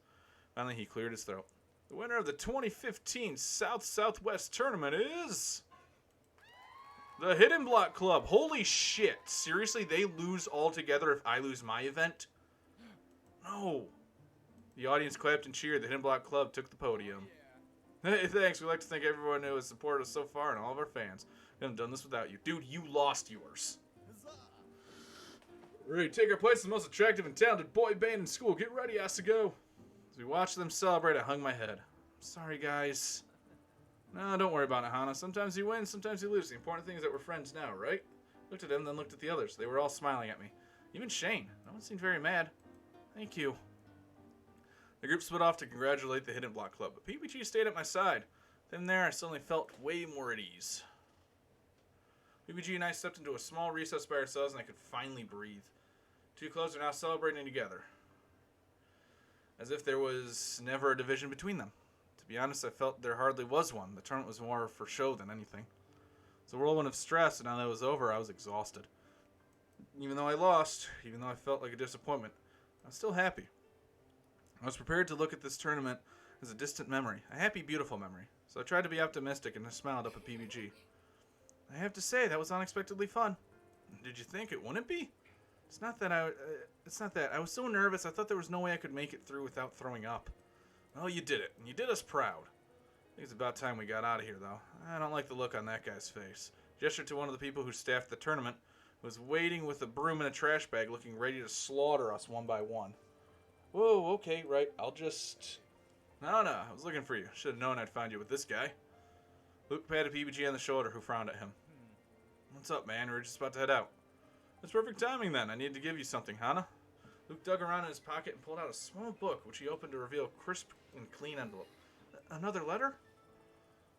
Finally, he cleared his throat. The winner of the 2015 South-Southwest tournament is... the Hidden Block Club. Holy shit. Seriously, they lose altogether if I lose my event? No. The audience clapped and cheered. The Hidden Block Club took the podium. Hey, thanks. We'd like to thank everyone who has supported us so far and all of our fans. We haven't done this without you. Dude, you lost yours. We're ready to take our place as the most attractive and talented boy band in school. Get ready, Asagao. As we watched them celebrate, I hung my head. Sorry, guys. No, don't worry about it, Hana. Sometimes you win, sometimes you lose. The important thing is that we're friends now, right? Looked at him, then looked at the others. They were all smiling at me. Even Shane. No one seemed very mad. Thank you. The group split off to congratulate the Hidden Block Club, but PBG stayed at my side. Then there, I suddenly felt way more at ease. PBG and I stepped into a small recess by ourselves, and I could finally breathe. Two clubs are now celebrating together, as if there was never a division between them. To be honest, I felt there hardly was one. The tournament was more for show than anything. It was a whirlwind of stress, and now that it was over, I was exhausted. Even though I lost, even though I felt like a disappointment, I was still happy. I was prepared to look at this tournament as a distant memory, a happy, beautiful memory. So I tried to be optimistic and I smiled up at PBG. I have to say, that was unexpectedly fun. Did you think it wouldn't be? It's not that. I was so nervous, I thought there was no way I could make it through without throwing up. Well, you did it, and you did us proud. I think it's about time we got out of here, though. I don't like the look on that guy's face. Gestured to one of the people who staffed the tournament, who was waiting with a broom and a trash bag, looking ready to slaughter us one by one. Whoa, okay, right, I'll just... No, I was looking for you. Should have known I'd find you with this guy. Luke patted PBG on the shoulder, who frowned at him. What's up, man? We're just about to head out. It's perfect timing, then. I need to give you something, Hana. Luke dug around in his pocket and pulled out a small book, which he opened to reveal a crisp and clean envelope. Another letter?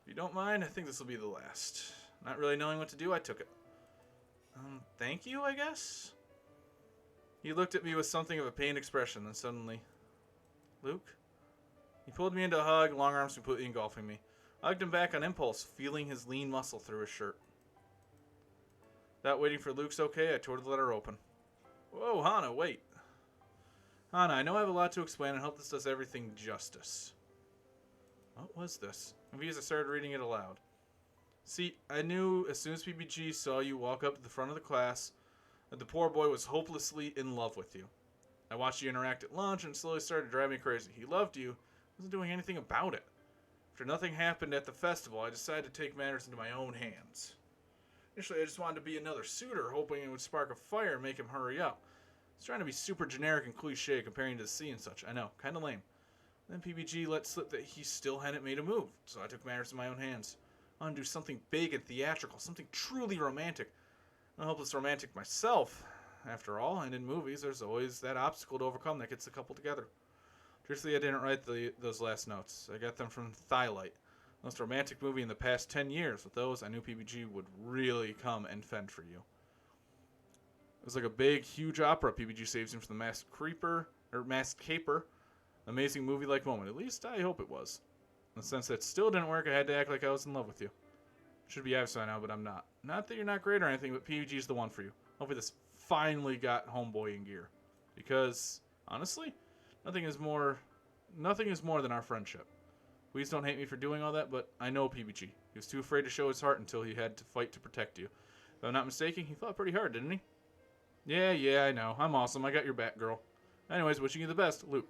If you don't mind, I think this will be the last. Not really knowing what to do, I took it. Thank you, I guess? He looked at me with something of a pained expression, then suddenly... Luke? He pulled me into a hug, long arms completely engulfing me. I hugged him back on impulse, feeling his lean muscle through his shirt. Without waiting for Luke's okay, I tore the letter open. Whoa, Hana, wait. Hana, I know I have a lot to explain and hope this does everything justice. What was this? Confused, I started reading it aloud. See, I knew as soon as PBG saw you walk up to the front of the class that the poor boy was hopelessly in love with you. I watched you interact at lunch and it slowly started to drive me crazy. He loved you, wasn't doing anything about it. After nothing happened at the festival, I decided to take matters into my own hands. Initially, I just wanted to be another suitor, hoping it would spark a fire and make him hurry up. I was trying to be super generic and cliche comparing to the sea and such. I know, kind of lame. Then PBG let slip that he still hadn't made a move, so I took matters in my own hands. I wanted to do something big and theatrical, something truly romantic. I'm a hopeless romantic myself, after all, and in movies, there's always that obstacle to overcome that gets the couple together. Truthfully, I didn't write those last notes. I got them from Thylight, the most romantic movie in the past 10 years. With those, I knew PBG would really come and fend for you. It was like a big, huge opera. PBG saves him from the masked caper. Amazing movie-like moment. At least I hope it was. In the sense that it still didn't work, I had to act like I was in love with you. Should be obvious by now, but I'm not. Not that you're not great or anything, but PBG's the one for you. Hopefully this finally got homeboy in gear. Because, honestly, nothing is more than our friendship. Please don't hate me for doing all that, but I know PBG. He was too afraid to show his heart until he had to fight to protect you. If I'm not mistaken, he fought pretty hard, didn't he? Yeah, I know. I'm awesome. I got your back, girl. Anyways, wishing you the best, Luke.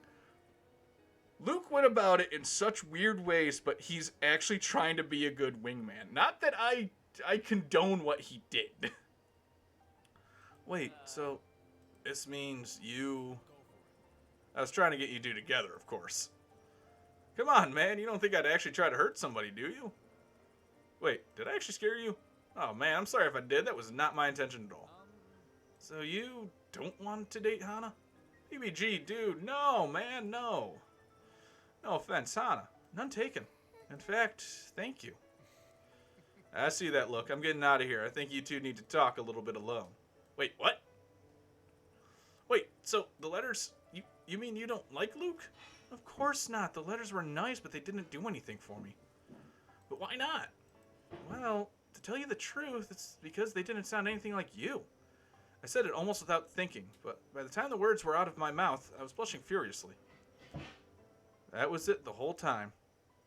Luke went about it in such weird ways, but he's actually trying to be a good wingman. Not that I condone what he did. Wait, so this means you... I was trying to get you two together, of course. Come on, man. You don't think I'd actually try to hurt somebody, do you? Wait, did I actually scare you? Oh, man, I'm sorry if I did. That was not my intention at all. So you don't want to date Hana? PBG, dude, no, man, no. No offense, Hana. None taken. In fact, thank you. I see that look. I'm getting out of here. I think you two need to talk a little bit alone. Wait, what? Wait, so the letters... You mean you don't like Luke? Of course not. The letters were nice, but they didn't do anything for me. But why not? Well, to tell you the truth, it's because they didn't sound anything like you. I said it almost without thinking, but by the time the words were out of my mouth, I was blushing furiously. That was it the whole time.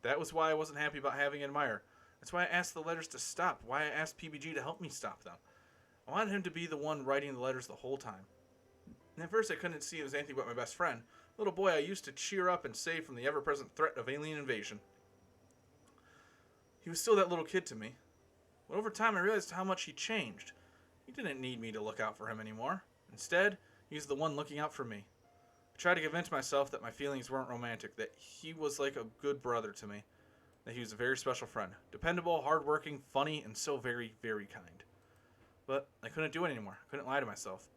That was why I wasn't happy about having an admirer. That's why I asked the letters to stop, why I asked PBG to help me stop them. I wanted him to be the one writing the letters the whole time. And at first I couldn't see it as anything but my best friend, the little boy I used to cheer up and save from the ever-present threat of alien invasion. He was still that little kid to me. But over time I realized how much he changed. He didn't need me to look out for him anymore. Instead, he was the one looking out for me. I tried to convince myself that my feelings weren't romantic, that he was like a good brother to me, that he was a very special friend, dependable, hardworking, funny, and so very, very kind. But I couldn't do it anymore. I couldn't lie to myself.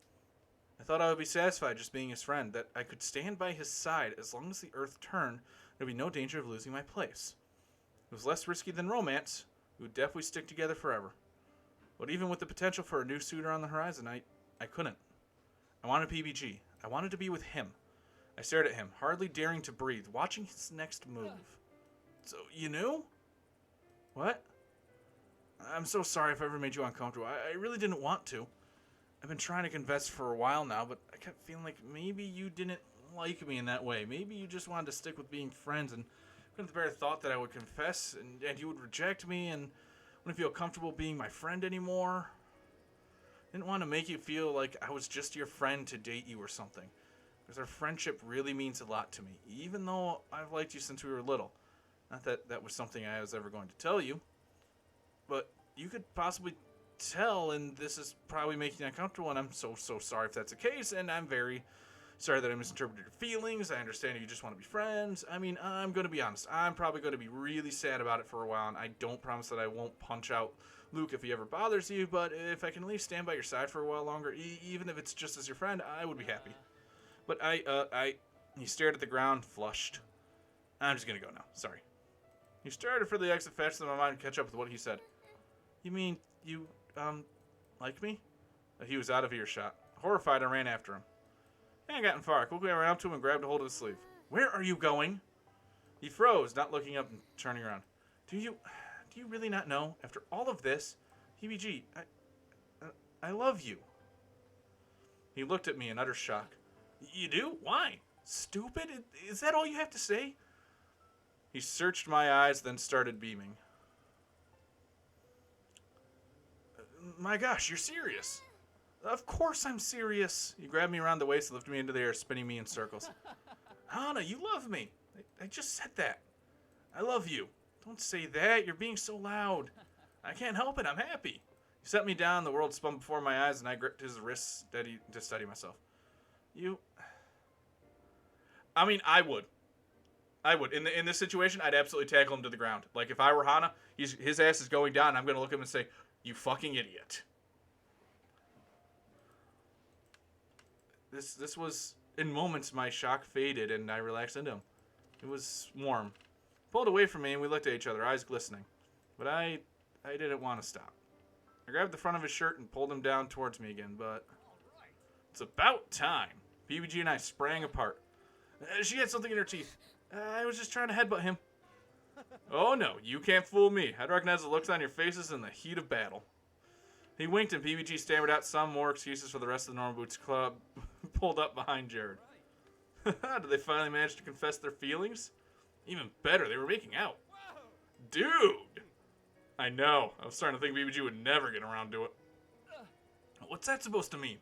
I thought I would be satisfied just being his friend, that I could stand by his side as long as the earth turned, there would be no danger of losing my place. It was less risky than romance. We would definitely stick together forever. But even with the potential for a new suitor on the horizon, I couldn't. I wanted PBG. I wanted to be with him. I stared at him, hardly daring to breathe, watching his next move. So, you knew? What? I'm so sorry if I ever made you uncomfortable. I really didn't want to. I've been trying to confess for a while now, but I kept feeling like maybe you didn't like me in that way. Maybe you just wanted to stick with being friends and couldn't bear the thought that I would confess and you would reject me and wouldn't feel comfortable being my friend anymore. Didn't want to make you feel like I was just your friend to date you or something. Because our friendship really means a lot to me, even though I've liked you since we were little. Not that that was something I was ever going to tell you, but you could possibly tell, and this is probably making you uncomfortable, and I'm so sorry if that's the case, and I'm very sorry that I misinterpreted your feelings. I understand you just want to be friends. I mean, I'm going to be honest. I'm probably going to be really sad about it for a while, and I don't promise that I won't punch out Luke if he ever bothers you, but if I can at least stand by your side for a while longer, even if it's just as your friend, I would be happy. But he stared at the ground, flushed. I'm just going to go now. Sorry. He started for the exit fast in my mind to catch up with what he said. You mean you, like me? He was out of earshot. Horrified, I ran after him. I hadn't gotten far. I quickly ran up to him and grabbed a hold of his sleeve. Where are you going? He froze, not looking up and turning around. Do you really not know? After all of this, PBG, I love you. He looked at me in utter shock. You do? Why? Stupid? Is that all you have to say? He searched my eyes, then started beaming. My gosh, you're serious. Of course I'm serious. He grabbed me around the waist and lifted me into the air, spinning me in circles. Hana, you love me. I just said that. I love you. Don't say that. You're being so loud. I can't help it. I'm happy. He set me down. The world spun before my eyes, and I gripped his wrists to steady myself. I mean, I would. In this situation, I'd absolutely tackle him to the ground. Like, if I were Hana, his ass is going down, and I'm going to look at him and say, you fucking idiot. This was, in moments, my shock faded, and I relaxed into him. It was warm. He pulled away from me, and we looked at each other, eyes glistening. But I didn't want to stop. I grabbed the front of his shirt and pulled him down towards me again, but it's about time. PBG and I sprang apart. She had something in her teeth. I was just trying to headbutt him. Oh no, you can't fool me. I'd recognize the looks on your faces in the heat of battle. He winked and PBG stammered out some more excuses for the rest of the Normal Boots Club, pulled up behind Jared. Did they finally manage to confess their feelings? Even better, they were making out. Dude! I know. I was starting to think PBG would never get around to it. What's that supposed to mean?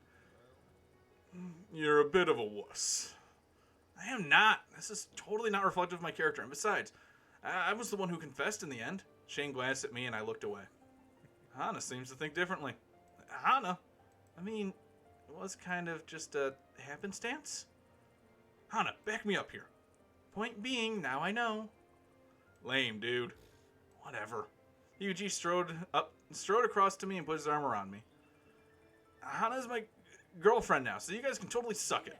You're a bit of a wuss. I am not. This is totally not reflective of my character. And besides, I was the one who confessed in the end. Shane glanced at me and I looked away. Hana seems to think differently. Hana? I mean, it was kind of just a happenstance. Hana, back me up here. Point being, now I know. Lame, dude. Whatever. Yuji strode across to me and put his arm around me. Hana's my girlfriend now, so you guys can totally suck it.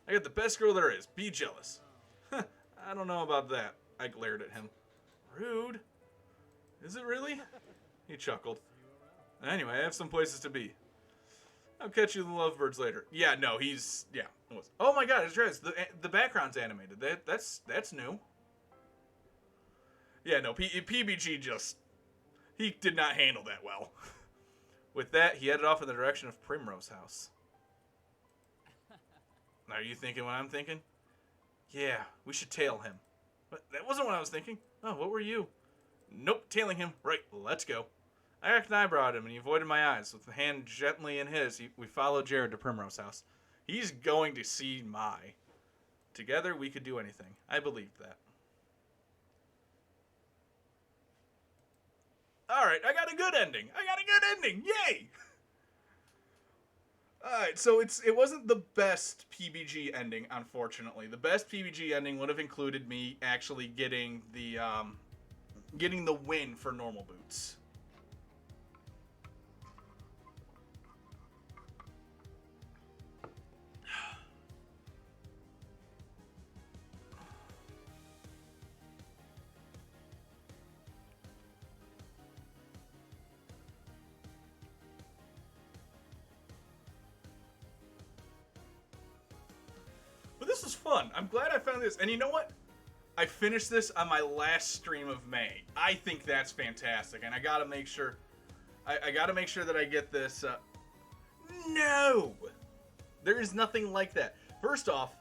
I got the best girl there is. Be jealous. I don't know about that. I glared at him. Rude. Is it really? He chuckled. Anyway, I have some places to be. I'll catch you in the lovebirds later. Yeah, no, he's... Yeah. Oh my god, it's right. The background's animated. That's new. Yeah, no, PBG just... He did not handle that well. With that, he headed off in the direction of Primrose House. Are you thinking what I'm thinking? Yeah, we should tail him. But that wasn't what I was thinking. Oh, what were you? Nope, tailing him. Right, let's go. I arched an eyebrow at him, and he avoided my eyes. With the hand gently in his, we followed Jared to Primrose House. He's going to see Mai. Together, we could do anything. I believed that. Alright, I got a good ending. Yay! Alright, so it wasn't the best PBG ending, unfortunately. The best PBG ending would have included me actually getting the win for normal boots. But this was fun. I'm glad I found this. And you know what? I finished this on my last stream of May. I think that's fantastic. And I gotta make sure... I gotta make sure that I get this... No! There is nothing like that. First off,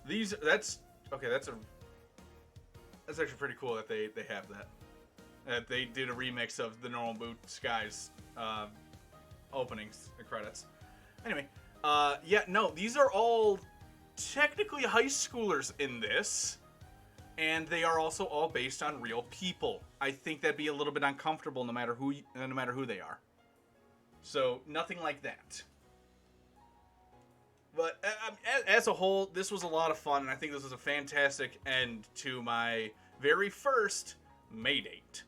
that's actually pretty cool that they have that. That they did a remix of the Normal Boot Skies openings and credits. Anyway, yeah, no, these are all technically high schoolers in this, and they are also all based on real people. I think that'd be a little bit uncomfortable no matter who they are. So nothing like that. But as a whole, this was a lot of fun, and I think this was a fantastic end to my very first May date.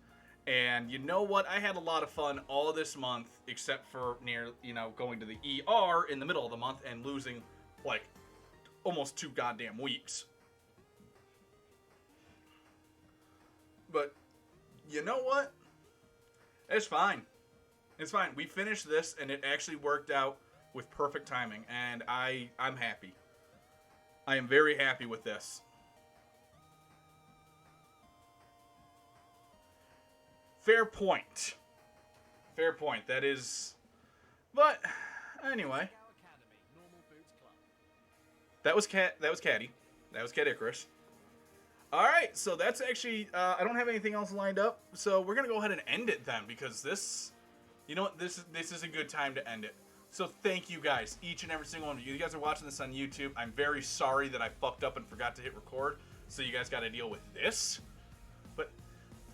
And you know what? I had a lot of fun all of this month, except for going to the ER in the middle of the month and losing like almost 2 goddamn weeks. But you know what? It's fine. It's fine. We finished this, and it actually worked out with perfect timing, and I'm happy. I am very happy with this. Fair point. Fair point. That is... But, anyway. That was Caddy. That was Cat Icarus. Alright, so that's actually... I don't have anything else lined up, so we're going to go ahead and end it then, because this... You know what? This is a good time to end it. So thank you guys, each and every single one of you. You guys are watching this on YouTube. I'm very sorry that I fucked up and forgot to hit record, so you guys got to deal with this. But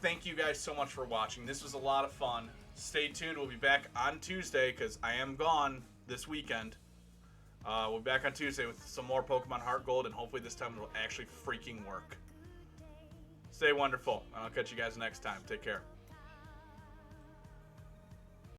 thank you guys so much for watching. This was a lot of fun. Stay tuned. We'll be back on Tuesday, because I am gone this weekend. We'll be back on Tuesday with some more Pokemon Heart Gold, and hopefully this time it'll actually freaking work. Stay wonderful, and I'll catch you guys next time. Take care.